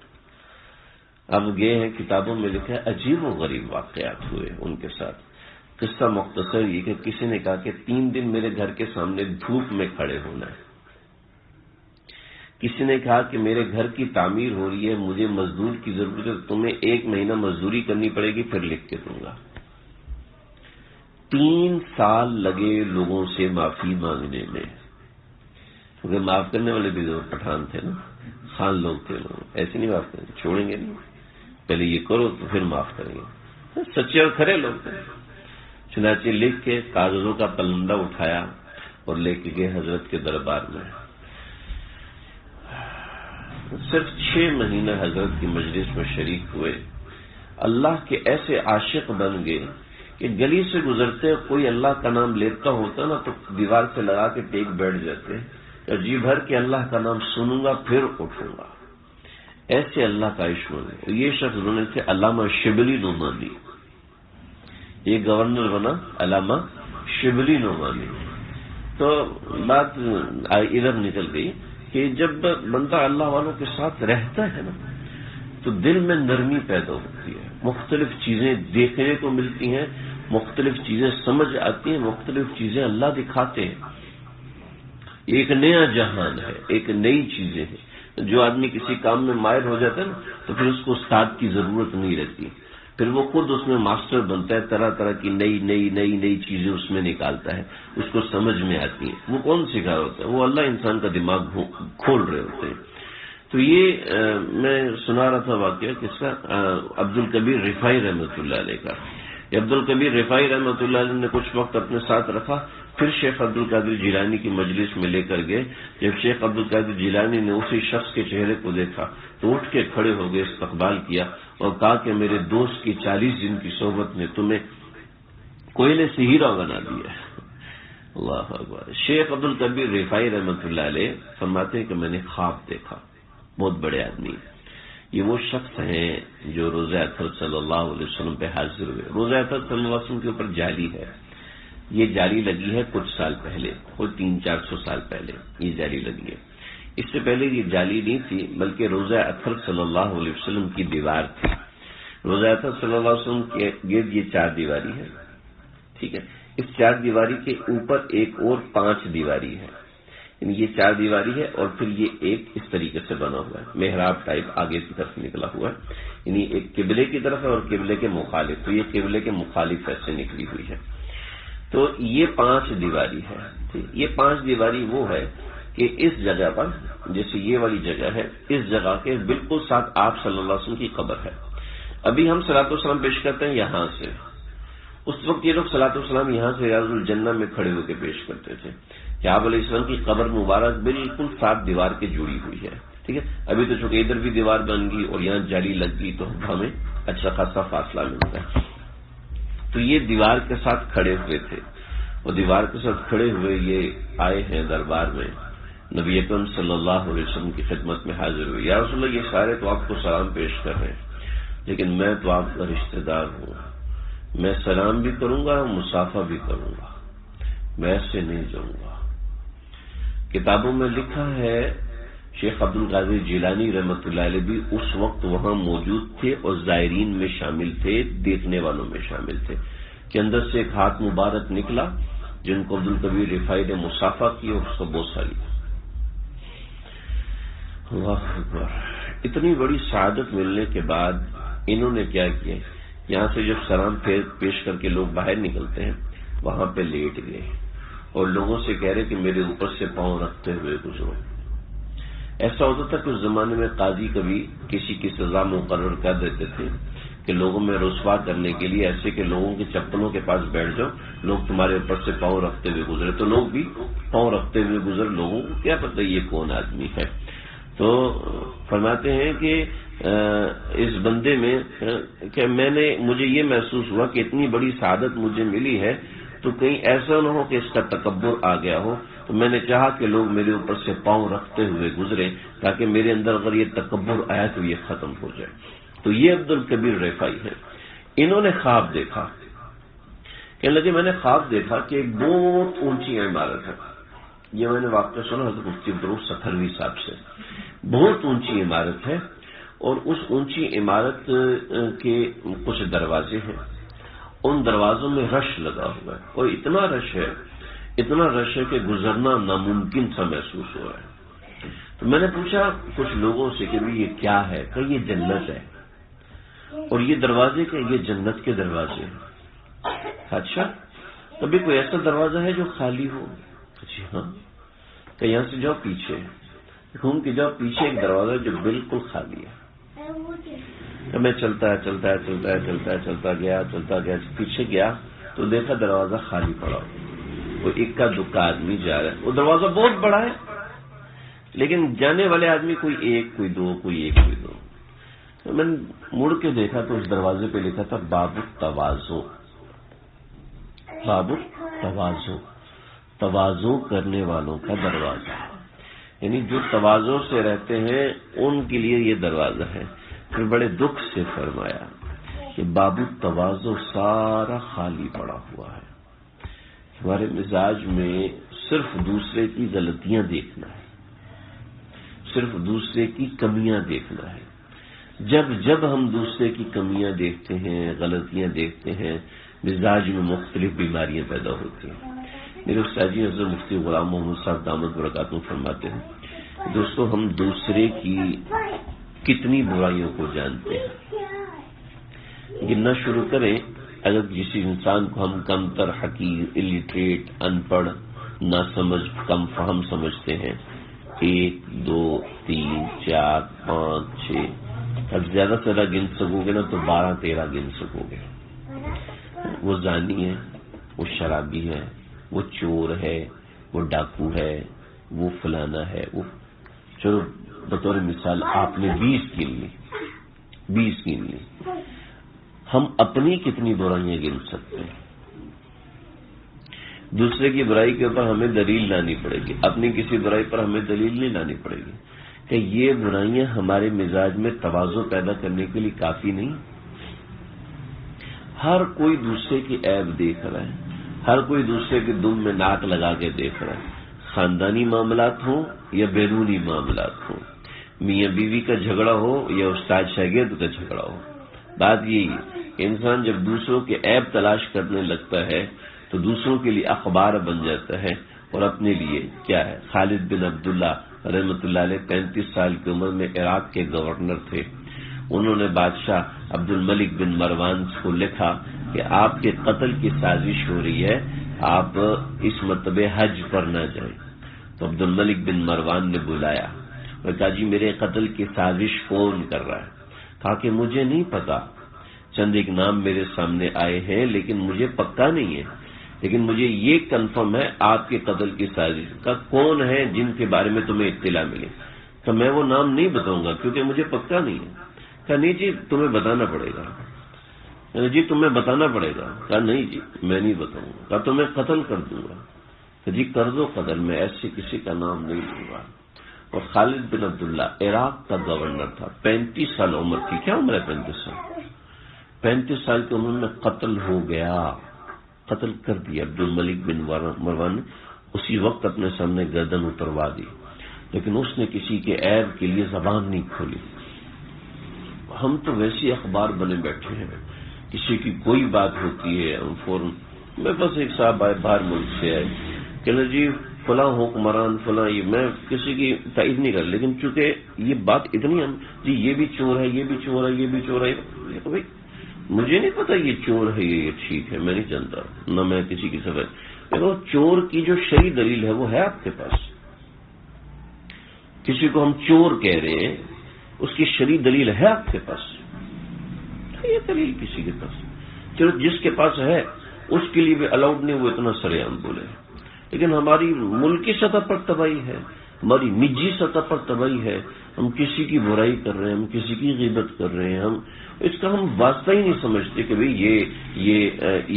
اب گئے ہیں کتابوں میں لکھا ہے عجیب و غریب واقعات ہوئے ان کے ساتھ۔ قصہ مختصر یہ کہ کسی نے کہا کہ 3 دن میرے گھر کے سامنے دھوپ میں کھڑے ہونا ہے، کسی نے کہا کہ میرے گھر کی تعمیر ہو رہی ہے، مجھے مزدور کی ضرورت ہے، تمہیں 1 مہینہ مزدوری کرنی پڑے گی پھر لکھ کے دوں گا۔ 3 سال لگے لوگوں سے معافی مانگنے میں، کیونکہ معاف کرنے والے بھی پٹھان تھے نا، خان لوگ تھے، لوگ ایسے نہیں معاف کریں گے، چھوڑیں گے نہیں، پہلے یہ کرو تو پھر معاف کریں گے، سچے اور کھرے لوگ تھے۔ چنانچہ لکھ کے کاغذوں کا پلندہ اٹھایا اور لے کے گئے حضرت کے دربار میں۔ صرف 6 مہینہ حضرت کی مجلس میں شریک ہوئے، اللہ کے ایسے عاشق بن گئے کہ گلی سے گزرتے کوئی اللہ کا نام لیتا ہوتا نا تو دیوار سے لگا کے ٹیک بیٹھ جاتے اور جی بھر کے اللہ کا نام سنوں گا پھر اٹھوں گا، ایسے اللہ کا عشق بنے۔ یہ شخص بنے تھے علامہ شبلی نعمانی، یہ گورنر بنا علامہ شبلی نعمانی۔ تو بات ادھر نکل گئی کہ جب بندہ اللہ والوں کے ساتھ رہتا ہے نا تو دل میں نرمی پیدا ہوتی ہے، مختلف چیزیں دیکھنے کو ملتی ہیں، مختلف چیزیں سمجھ آتی ہیں، مختلف چیزیں اللہ دکھاتے ہیں، ایک نیا جہان ہے، ایک نئی چیزیں ہیں۔ جو آدمی کسی کام میں ماہر ہو جاتا ہے نا تو پھر اس کو استاد کی ضرورت نہیں رہتی، پھر وہ خود اس میں ماسٹر بنتا ہے، طرح طرح کی نئی چیزیں اس میں نکالتا ہے، اس کو سمجھ میں آتی ہیں۔ وہ کون سکھا ہوتا ہے؟ وہ اللہ انسان کا دماغ کھول رہے ہوتے ہیں۔ تو یہ میں سنا رہا تھا واقعہ کس کا، عبد الکبیر رفاعی رحمۃ اللہ علیہ کا۔ عبد الکبیر رفاعی رحمۃ اللہ علیہ نے کچھ وقت اپنے ساتھ رکھا، پھر شیخ عبد القادر جیلانی کی مجلس میں لے کر گئے۔ جب شیخ عبد القادر جیلانی نے اسی شخص کے چہرے کو دیکھا تو اٹھ کے کھڑے ہو گئے، استقبال کیا اور کہا کہ میرے دوست کی 40 دن کی صحبت نے تمہیں کوئلے سے ہیرا بنا دیا۔ اللہ اکبر۔ شیخ عبد الکبیر رفاعی رحمۃ اللہ علیہ فرماتے ہیں کہ میں نے خواب دیکھا، بہت بڑے آدمی، یہ وہ شخص ہیں جو روزہ اطہر صلی اللہ علیہ وسلم پہ حاضر ہوئے۔ روزہ اطہر صلی اللہ علیہ وسلم کے اوپر جالی ہے، یہ جالی لگی ہے کچھ سال پہلے، کوئی 300-400 سال پہلے یہ جالی لگی ہے۔ اس سے پہلے یہ جالی نہیں تھی، بلکہ روزہ اطہر صلی اللہ علیہ وسلم کی دیوار تھی۔ روزہ اطہر صلی اللہ علیہ وسلم کے گرد یہ 4 دیواری ہے، ٹھیک ہے۔ اس 4 دیواری کے اوپر ایک اور 5 دیواری ہے، یعنی یہ 4 دیواری ہے اور پھر یہ ایک اس طریقے سے بنا ہوا ہے، محراب ٹائپ آگے کی طرف نکلا ہوا ہے، یعنی ایک قبلے کی طرف ہے اور قبلے کے مخالف، تو یہ قبلے کے مخالف ایسے نکلی ہوئی ہے۔ تو یہ 5 دیواری ہے۔ یہ 5 دیواری وہ ہے کہ اس جگہ پر، جیسے یہ والی جگہ ہے، اس جگہ کے بالکل ساتھ آپ صلی اللہ علیہ وسلم کی قبر ہے۔ ابھی ہم صلاۃ والسلام پیش کرتے ہیں یہاں سے، اس وقت یہ لوگ صلاۃ والسلام یہاں سے ریاض الجنہ میں کھڑے ہو کے پیش کرتے تھے کہ آپ علیہ السلام کی قبر مبارک بالکل ساتھ دیوار کے جڑی ہوئی ہے، ٹھیک ہے۔ ابھی تو چونکہ ادھر بھی دیوار بن گئی اور یہاں جالی لگ گئی تو ہمیں اچھا خاصا فاصلہ ملتا ہے۔ تو یہ دیوار کے ساتھ کھڑے ہوئے تھے اور دیوار کے ساتھ کھڑے ہوئے یہ آئے ہیں دربار میں، نبی اکرم صلی اللہ علیہ وسلم کی خدمت میں حاضر ہوئے۔ یا رسول اللہ، یہ سارے تو آپ کو سلام پیش کر رہے ہیں، لیکن میں تو آپ کا رشتہ دار ہوں، میں سلام بھی کروں گا اور مصافحہ بھی کروں گا، میں ایسے نہیں جاؤں گا۔ کتابوں میں لکھا ہے شیخ عبد القادر جیلانی رحمۃ اللہ علیہ بھی اس وقت وہاں موجود تھے اور زائرین میں شامل تھے، دیکھنے والوں میں شامل تھے، کہ اندر سے ایک ہاتھ مبارک نکلا جن کو عبد الکبیر رفاعی نے مصافحہ کی اور اس کو بوسہ لیا۔ اللہ اکبر۔ اتنی بڑی سعادت ملنے کے بعد انہوں نے کیا کیا، یہاں سے جب سلام پیش کر کے لوگ باہر نکلتے ہیں وہاں پہ لیٹ گئے اور لوگوں سے کہہ رہے کہ میرے اوپر سے پاؤں رکھتے ہوئے گزرو۔ ایسا ہوتا تھا کہ اس زمانے میں قاضی کبھی کسی کی سزا مقرر کر دیتے تھے کہ لوگوں میں رسوا کرنے کے لیے ایسے کہ لوگوں کے چپلوں کے پاس بیٹھ جاؤ، لوگ تمہارے اوپر سے پاؤں رکھتے ہوئے گزرے، تو لوگ بھی پاؤں رکھتے ہوئے گزر، لوگوں کو کیا پتہ یہ کون آدمی ہے۔ تو فرماتے ہیں کہ اس بندے میں کہ مجھے یہ محسوس ہوا کہ اتنی بڑی سعادت مجھے ملی ہے تو کہیں ایسا نہ ہو کہ اس کا تکبر آ گیا ہو، تو میں نے چاہا کہ لوگ میرے اوپر سے پاؤں رکھتے ہوئے گزرے تاکہ میرے اندر اگر یہ تکبر آیا تو یہ ختم ہو جائے۔ تو یہ عبد الکبیر رفاعی ہے۔ انہوں نے خواب دیکھا، کہنے لگے میں نے خواب دیکھا کہ ایک بہت اونچی عمارت ہے، یہ میں نے واقعہ سنا حضرت مفتی عبدالرؤف ستھروی صاحب سے، بہت اونچی عمارت ہے اور اس اونچی عمارت کے کچھ دروازے ہیں، ان دروازوں میں رش لگا ہوا ہے اور اتنا رش ہے کہ گزرنا ناممکن سا محسوس ہو رہا ہے۔ تو میں نے پوچھا کچھ لوگوں سے کہ یہ کیا ہے، کہ یہ جنت ہے اور یہ دروازے کہ یہ جنت کے دروازے ہیں۔ اچھا، کبھی کوئی ایسا دروازہ ہے جو خالی ہو؟ جی ہاں، کہ یہاں سے جاؤ پیچھے گھوم کے جاؤ، پیچھے ایک دروازہ جو بالکل خالی ہے۔ تو میں چلتا گیا پیچھے گیا تو دیکھا دروازہ خالی پڑا ہو، کوئی اکا دکا آدمی جا رہا ہے، وہ دروازہ بہت بڑا ہے لیکن جانے والے آدمی کوئی ایک کوئی دو کوئی ایک کوئی دو۔ تو میں نے مڑ کے دیکھا تو اس دروازے پہ لکھا تھا باب التواضع، باب التواضع، تواضع کرنے والوں کا دروازہ، یعنی جو تواضع سے رہتے ہیں ان کے لیے یہ دروازہ ہے۔ پھر بڑے دکھ سے فرمایا کہ باب التواضع سارا خالی پڑا ہوا ہے۔ ہمارے مزاج میں صرف دوسرے کی غلطیاں دیکھنا ہے، صرف دوسرے کی کمیاں دیکھنا ہے۔ جب ہم دوسرے کی کمیاں دیکھتے ہیں، غلطیاں دیکھتے ہیں، مزاج میں مختلف بیماریاں پیدا ہوتی ہیں۔ میرے استاد جی حضرت مفتی غلام محمد صاحب دامت برکاتہ فرماتے ہیں، دوستو ہم دوسرے کی کتنی برائیوں کو جانتے ہیں، گننا شروع کریں. اگر کسی انسان کو ہم کم تر، حقیر، الٹریٹ، ان پڑھ، نہ سمجھ، کم فہم سمجھتے ہیں، 1 2 3 4 5 6، اب زیادہ سے زیادہ گن سکو گے نا تو 12 13 گن سکو گے. وہ زانی ہے، وہ شرابی ہے، وہ چور ہے، وہ ڈاکو ہے، وہ فلانا ہے، وہ چلو بطور مثال آپ نے 20 گن لی. ہم اپنی کتنی برائیاں گن سکتے ہیں؟ دوسرے کی برائی کے اوپر ہمیں دلیل لانی پڑے گی، اپنی کسی برائی پر ہمیں دلیل نہیں لانی پڑے گی کہ یہ برائیاں ہمارے مزاج میں تواضع پیدا کرنے کے لیے کافی نہیں. ہر کوئی دوسرے کی عیب دیکھ رہا ہے، ہر کوئی دوسرے کے دم میں ناک لگا کے دیکھ رہا ہے، خاندانی معاملات ہوں یا بیرونی معاملات ہوں، میاں بیوی کا جھگڑا ہو یا استاد شاگرد کا جھگڑا ہو. بات یہی ہے کہ انسان جب دوسروں کے عیب تلاش کرنے لگتا ہے تو دوسروں کے لیے اخبار بن جاتا ہے اور اپنے لیے کیا ہے. خالد بن عبداللہ رحمۃ اللہ علیہ 35 سال کی عمر میں عراق کے گورنر تھے. انہوں نے بادشاہ عبد الملک بن مروان کو لکھا کہ آپ کے قتل کی سازش ہو رہی ہے، آپ اس مرتبہ حج پر نہ جائیں. تو عبد الملک بن مروان نے بلایا اور کہا جی میرے قتل کی سازش کون کر رہا ہے؟ کہا کہ مجھے نہیں پتا، چند ایک نام میرے سامنے آئے ہیں لیکن مجھے پکا نہیں ہے، لیکن مجھے یہ کنفرم ہے آپ کے قتل کی سازش کا کون ہے جن کے بارے میں تمہیں اطلاع ملی. تو میں وہ نام نہیں بتاؤں گا کیونکہ مجھے پکا نہیں ہے. کہا نہیں جی تمہیں بتانا پڑے گا. جی تمہیں بتانا پڑے گا. کہا نہیں جی میں نہیں بتاؤں گا. کہا تمہیں قتل کر دوں گا. کہ جی کر دو قتل، میں ایسے کسی کا نام نہیں لوں گا. اور خالد بن عبداللہ عراق کا گورنر تھا، 35 سال عمر تھی. کیا عمر ہے 35 سال؟ 35 سال کی عمر میں قتل ہو گیا، قتل کر دیا. عبد الملک بن مروان نے اسی وقت اپنے سامنے گردن اتروا دی، لیکن اس نے کسی کے عیب کے لیے زبان نہیں کھولی. ہم تو ویسی اخبار بنے بیٹھے ہیں، کسی کی کوئی بات ہوتی ہے ہم فوراً. میں بس ایک صاحب آئے باہر ملک سے آئے کہ جی فلاں حکمران فلاں، یہ میں کسی کی تائید نہیں کر، لیکن چونکہ یہ بات اتنی جی یہ بھی چور ہے، یہ بھی چور ہے، یہ بھی چور ہے. بھائی مجھے نہیں پتا یہ چور ہے یہ ٹھیک ہے، میں نہیں جانتا، نہ میں کسی کی سفید. دیکھو چور کی جو شرعی دلیل ہے وہ ہے آپ کے پاس. کسی کو ہم چور کہہ رہے ہیں اس کی شرعی دلیل ہے آپ کے پاس؟ یہ دلیل کسی کے پاس. چلو جس کے پاس ہے اس کے لیے بھی الاؤڈ نہیں وہ اتنا سرے عام بولے. لیکن ہماری ملکی سطح پر تباہی ہے، ہماری نجی سطح پر تباہی ہے. ہم کسی کی برائی کر رہے ہیں، ہم کسی کی غیبت کر رہے ہیں، ہم اس کا ہم واسطہ ہی نہیں سمجھتے کہ بھئی یہ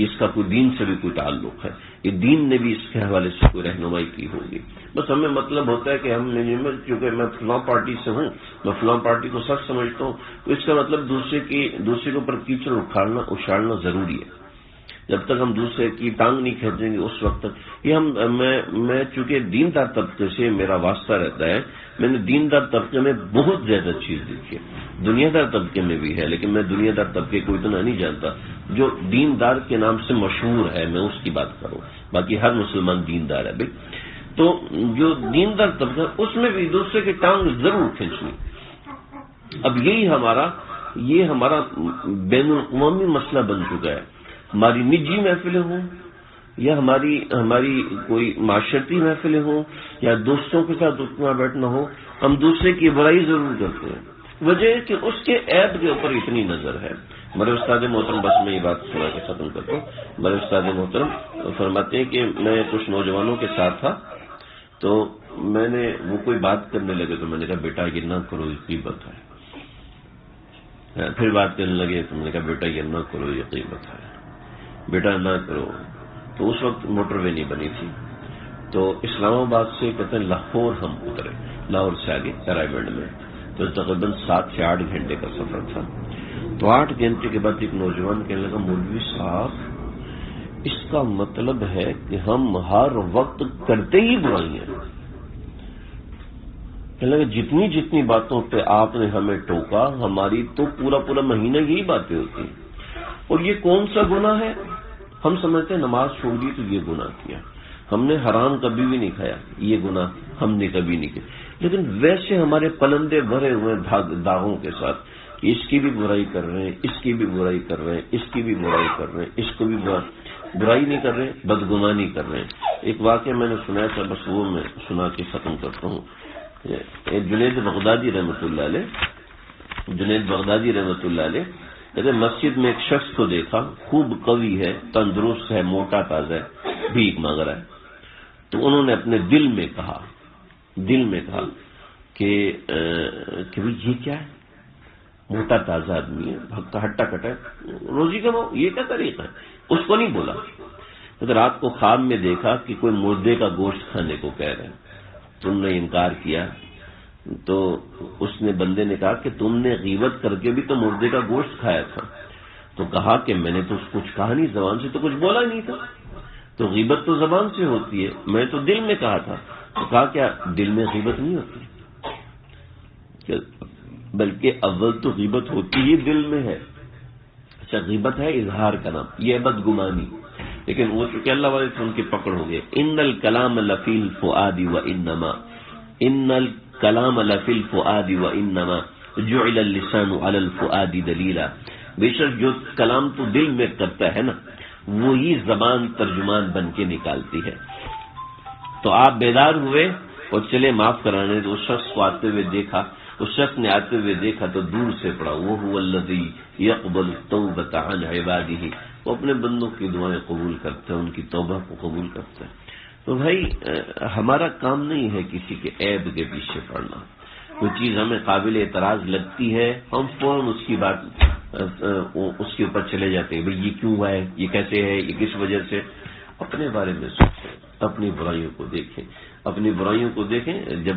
اس کا کوئی دین سے بھی کوئی تعلق ہے، یہ دین نے بھی اس کے حوالے سے کوئی رہنمائی کی ہوگی. بس ہمیں مطلب ہوتا ہے کہ ہم چونکہ میں فلاں پارٹی سے ہوں، میں فلاں پارٹی کو سچ سمجھتا ہوں، تو اس کا مطلب دوسرے کے اوپر کیچڑ اچھالنا ضروری ہے. جب تک ہم دوسرے کی ٹانگ نہیں کھینچیں گے اس وقت تک یہ میں چونکہ دیندار طبقے سے میرا واسطہ رہتا ہے، میں نے دیندار طبقے میں بہت زیادہ چیز دیکھی ہے. دنیا دار طبقے میں بھی ہے لیکن میں دنیا دار طبقے کو اتنا نہیں جانتا. جو دیندار کے نام سے مشہور ہے میں اس کی بات کروں، باقی ہر مسلمان دیندار ہے بھائی. تو جو دیندار طبقہ اس میں بھی دوسرے کی ٹانگ ضرور کھینچنی. اب یہ ہمارا بین الاقوامی مسئلہ بن چکا ہے. ہماری نجی محفلیں ہوں یا ہماری کوئی معاشرتی محفلیں ہوں یا دوستوں کے ساتھ اٹھنا بیٹھنا ہو، ہم دوسرے کی برائی ضرور کرتے ہیں. وجہ کہ اس کے عیب کے اوپر اتنی نظر ہے. ہمارے استاد محترم، بس میں یہ بات سنا کے ختم کرتا ہوں. ہمارے استاد محترم فرماتے ہیں کہ میں کچھ نوجوانوں کے ساتھ تھا تو میں نے وہ کوئی بات کرنے لگے تو میں نے کہا بیٹا یہ نہ کرو یہ غیبت ہے. پھر بات کرنے لگے تو میں نے کہا بیٹا یہ نہ کرو یہ غیبت ہے، بیٹا نہ کرو. تو اس وقت موٹر وے نہیں بنی تھی. تو اسلام آباد سے کہتے ہیں لاہور ہم اترے، لاہور سے آگے کرائیبنڈ میں، تو تقریباً 7 سے 8 گھنٹے کا سفر تھا. تو 8 گھنٹے کے بعد ایک نوجوان کہنے لگا مولوی صاحب اس کا مطلب ہے کہ ہم ہر وقت کرتے ہی برائی ہیں. کہنے لگا جتنی باتوں پہ آپ نے ہمیں ٹوکا ہماری تو پورا مہینہ یہی باتیں ہوتی ہیں. اور یہ کون سا گناہ ہے؟ ہم سمجھتے ہیں نماز چھوڑ دی تو یہ گناہ کیا، ہم نے حرام کبھی بھی نہیں کھایا یہ گناہ ہم نے کبھی نہیں کیا. لیکن ویسے ہمارے پلندے بھرے ہوئے داغوں کے ساتھ کہ اس کی بھی برائی کر رہے ہیں، اس کی بھی برائی کر رہے ہیں، اس کی بھی برائی کر رہے ہیں، اس کو بھی برائی نہیں کر رہے، بدگمانی کر رہے ہیں۔ ایک واقعہ میں نے سنایا تھا، بس وہ میں سنا کے ختم کرتا ہوں۔ جنید بغدادی رحمۃ اللہ علیہ کہتے مسجد میں ایک شخص کو دیکھا، خوب قوی ہے، تندرست ہے، موٹا تازہ ہے، بھیک مانگ رہا ہے۔ تو انہوں نے اپنے دل میں کہا کہ بھئی یہ کیا ہے، موٹا تازہ آدمی ہے، ہٹا کٹا ہے، روزی کماؤ، یہ کیا طریقہ ہے؟ اس کو نہیں بولا۔ تو رات کو خواب میں دیکھا کہ کوئی مردے کا گوشت کھانے کو کہہ رہے ہیں، تم نے انکار کیا۔ تو اس نے بندے نے کہا کہ تم نے غیبت کر کے بھی تو مردے کا گوشت کھایا تھا۔ تو کہا کہ میں نے تو کچھ کہا نہیں، زبان سے تو کچھ بولا نہیں تھا، تو غیبت تو زبان سے ہوتی ہے، میں تو دل میں کہا تھا۔ تو کہا کیا دل میں غیبت نہیں ہوتی، بلکہ اول تو غیبت ہوتی ہی دل میں ہے۔ اچھا غیبت ہے اظہار کا نام، یہ ہے بدگمانی، لیکن وہ چونکہ اللہ والے سے ان کی پکڑ ہو گئی۔ ان الکلام لفی الفؤاد وانما جعل اللسان علی الفؤاد دلیلا، بے شک جو کلام تو دل میں کرتا ہے نا، وہی زبان ترجمان بن کے نکالتی ہے۔ تو آپ بیدار ہوئے اور چلے معاف کرانے، تو اس شخص کو آتے ہوئے دیکھا، اس شخص نے آتے ہوئے دیکھا تو دور سے پڑا، وَهُوَ الَّذِي يَقْبَلُ التَّوْبَةَ عَنْ عِبَادِهِ، وہ اپنے بندوں کی دعائیں قبول کرتا ہے، ان کی توبہ کو قبول کرتا ہے۔ تو بھائی ہمارا کام نہیں ہے کسی کے عیب کے پیچھے پڑنا، کوئی چیز ہمیں قابل اعتراض لگتی ہے ہم فوراً اس کے اوپر چلے جاتے ہیں، بھئی یہ کیوں ہوا ہے، یہ کیسے ہے، یہ کس وجہ سے۔ اپنے بارے میں سوچیں، اپنی برائیوں کو دیکھیں، جب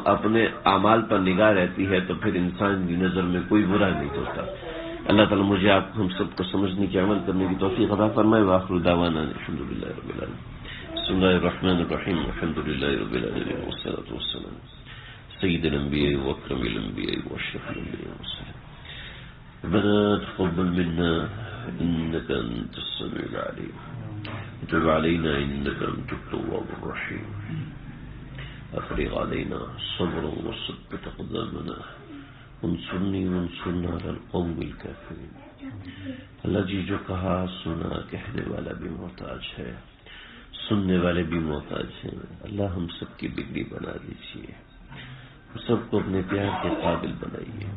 اپنے اعمال پر نگاہ رہتی ہے تو پھر انسان کی نظر میں کوئی برا نہیں ہوتا۔ اللہ تعالیٰ مجھے آپ ہم سب کو سمجھنے کی، عمل کرنے کی توفیق عطا فرمائے۔ وآخر دعوانا الحمدللہ رب العالمین۔ بسم اللہ الرحمن الرحیم، الحمدللہ رب العالمین، والصلاة والسلام سید الانبیاء واکرم الانبیاء واشرف الانبیاء والسلام۔ ربنا تقبل منا انك انت السميع العليم وتب علينا انك انت التواب الرحيم افرغ علينا صبرا وثبت اقدامنا وانصرنا على القوم الكافرين۔ اللہ جی جو کہا سنا، کہنے والا بھی محتاج ہے، سننے والے بھی محتاج ہیں، اللہ ہم سب کی بگڑی بنا دیجیے، سب کو اپنے پیار کے قابل بنائیے۔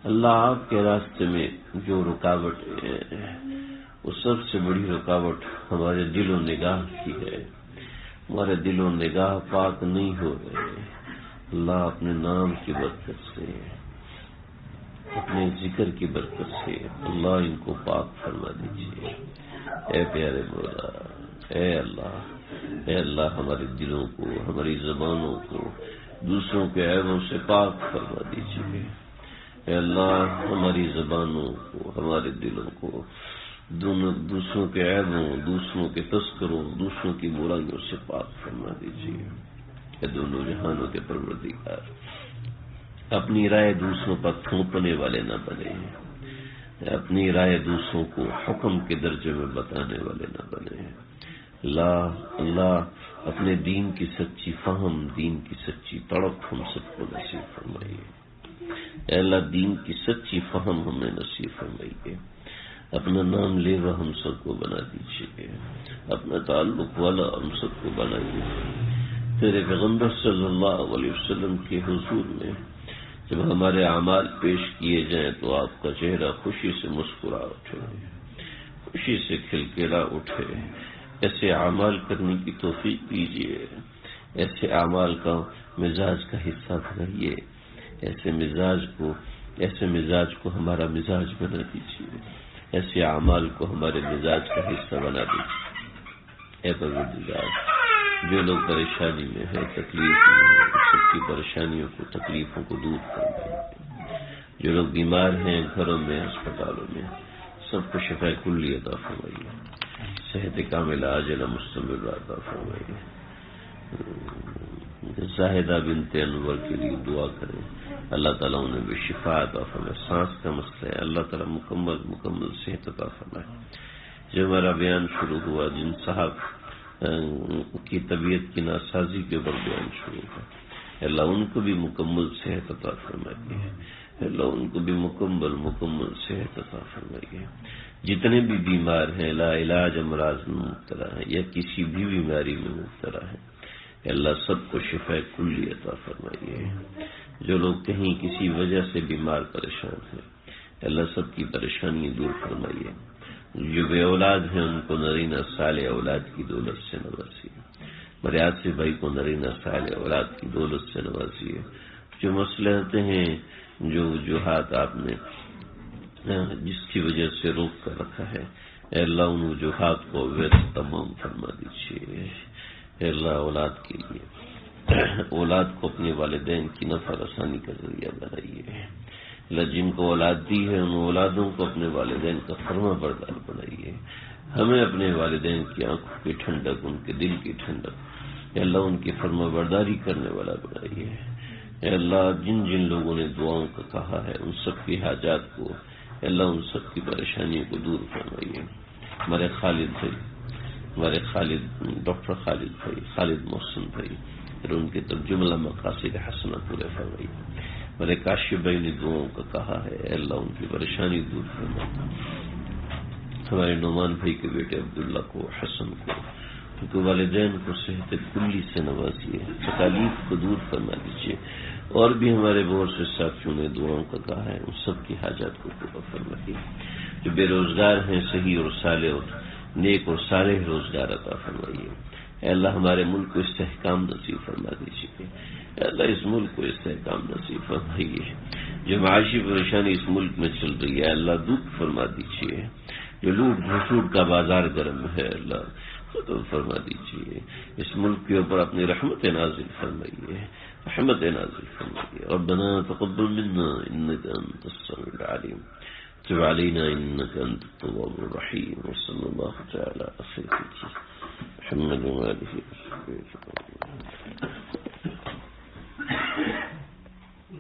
اللہ آپ کے راستے میں جو رکاوٹ ہے، وہ سب سے بڑی رکاوٹ ہمارے دل و نگاہ کی ہے، ہمارے دل و نگاہ پاک نہیں ہو رہے۔ اللہ اپنے نام کی برکت سے، اپنے ذکر کی برکت سے اللہ ان کو پاک فرما دیجیے۔ اے پیارے مولا، اے اللہ ہمارے دلوں کو، ہماری زبانوں کو دوسروں کے عیبوں سے پاک فرما دیجیے۔ اے اللہ ہماری زبانوں کو، ہمارے دلوں کو دوسروں کے عیبوں، دوسروں کے تذکروں، دوسروں کی برائیوں سے پاک فرما دیجیے۔ اے دونوں جہانوں کے پروردگار، اپنی رائے دوسروں پر تھوپنے والے نہ بنے، اپنی رائے دوسروں کو حکم کے درجے میں بتانے والے نہ بنے۔ اللہ اپنے دین کی سچی فہم، دین کی سچی تڑپ ہم سب کو نصیب فرمائیے۔ اے اللہ دین کی سچی فہم ہمیں نصیب فرمائیے۔ اپنا نام لیوا ہم سب کو بنا دیجیے، اپنا تعلق والا ہم سب کو بنائیے۔ تیرے پیغمبر صلی اللہ علیہ وسلم کے حضور میں جب ہمارے اعمال پیش کیے جائیں تو آپ کا چہرہ خوشی سے مسکرا اٹھے، خوشی سے کھلکھلا اٹھے۔ ایسے اعمال کرنے کی توفیق دیجیے، ایسے اعمال کا مزاج کا حصہ بنائیے، ایسے مزاج کو ہمارا مزاج بنا دیجیے، ایسے اعمال کو ہمارے مزاج کا حصہ بنا دیجیے۔ اے پروردگار، جو لوگ پریشانی میں ہے، تکلیف میں ہے، سب کی پریشانیوں کو، تکلیفوں کو دور فرمائیے۔ جو لوگ بیمار ہیں گھروں میں، اسپتالوں میں، سب کو شفا کلی عطا فرمائیے، صحت کاملہ عاجلہ مستمرہ عطا فرمائیے۔ زاہدہ بنت انور کے لیے دعا کریں، اللہ تعالیٰ انہیں بھی شفا عطا فرمائے۔ سانس کا مسئلہ ہے، اللہ تعالیٰ مکمل صحت عطا فرمائے۔ جو ہمارا بیان شروع ہوا، جن صاحب کی طبیعت کی ناسازی کے اوپر بیان شروع ہوا، اللہ ان کو بھی مکمل صحت عطا فرمائے۔ اللہ ان کو بھی مکمل صحت عطا فرمائیے. جتنے بھی بیمار ہیں، لا علاج امراض میں مبتلا ہیں یا کسی بھی بیماری میں مبتلا ہیں، اللہ سب کو شفا کلی عطا فرمائیے. جو لوگ کہیں کسی وجہ سے بیمار پریشان ہیں، اللہ سب کی پریشانی دور فرمائیے. جو بے اولاد ہیں ان کو نرینہ صالح اولاد کی دولت سے نوازیے. میرے آصف بھائی کو نرینہ صالح اولاد کی دولت سے نوازیے. جو مصلحتیں ہیں، جو وجوہات آپ نے جس کی وجہ سے روک کر رکھا ہے، اے اللہ ان وجوہات کو ویسے تمام فرما دیجیے. اے اللہ اولاد کے لیے اولاد کو اپنے والدین کی نفع رسانی کا ذریعہ بنائیے. اللہ جن کو اولاد دی ہے ان اولادوں کو اپنے والدین کا فرما بردار بنائیے. ہمیں اپنے والدین کی آنکھوں کی ٹھنڈک، ان کے دل کی ٹھنڈک، اے اللہ ان کی فرما برداری کرنے والا بنائیے. اے اللہ جن جن لوگوں نے دعاؤں کا کہا ہے ان سب کی حاجات کو، اے اللہ ان سب کی پریشانیوں کو دور فرمائیے. ہمارے ڈاکٹر خالد بھائی، خالد محسن بھائی، پھر ان کے تو جملہ مقاصد حسنہ پورے فرمائیے. ہمارے کاشف بھائی نے دعاؤں کا کہا ہے، اے اللہ ان کی پریشانی دور فرمائیے. ہمارے نعمان بھائی کے بیٹے عبداللہ کو، حسن کو، ان کے والدین کو صحت کلی سے نوازیے، تکالیف کو دور فرما دیجیے. اور بھی ہمارے بہت سے ساتھیوں نے دعاؤں کا کہا ہے، ان سب کی حاجات کو پورا فرمائیے. جو بے روزگار ہیں صحیح اور صالح اور نیک اور صالح روزگار عطا فرمائیے. اے اللہ ہمارے ملک کو استحکام نصیب فرما دیجیے. اے اللہ اس ملک کو استحکام نصیب فرمائیے. جو معاشی پریشانی اس ملک میں چل رہی ہے اللہ دکھ فرما دیجیے. جو لوٹ گھسوٹ کا بازار گرم ہے اللہ ختم فرما دیجیے. اس ملک کے اوپر اپنی رحمت نازل فرمائیے، رحمت نازل فرمائیے. ربنا تقبل منا انك انت السميع العليم تب علينا انك انت التواب الرحيم. وصلى الله تعالى على خير محمد وآله وصحبه.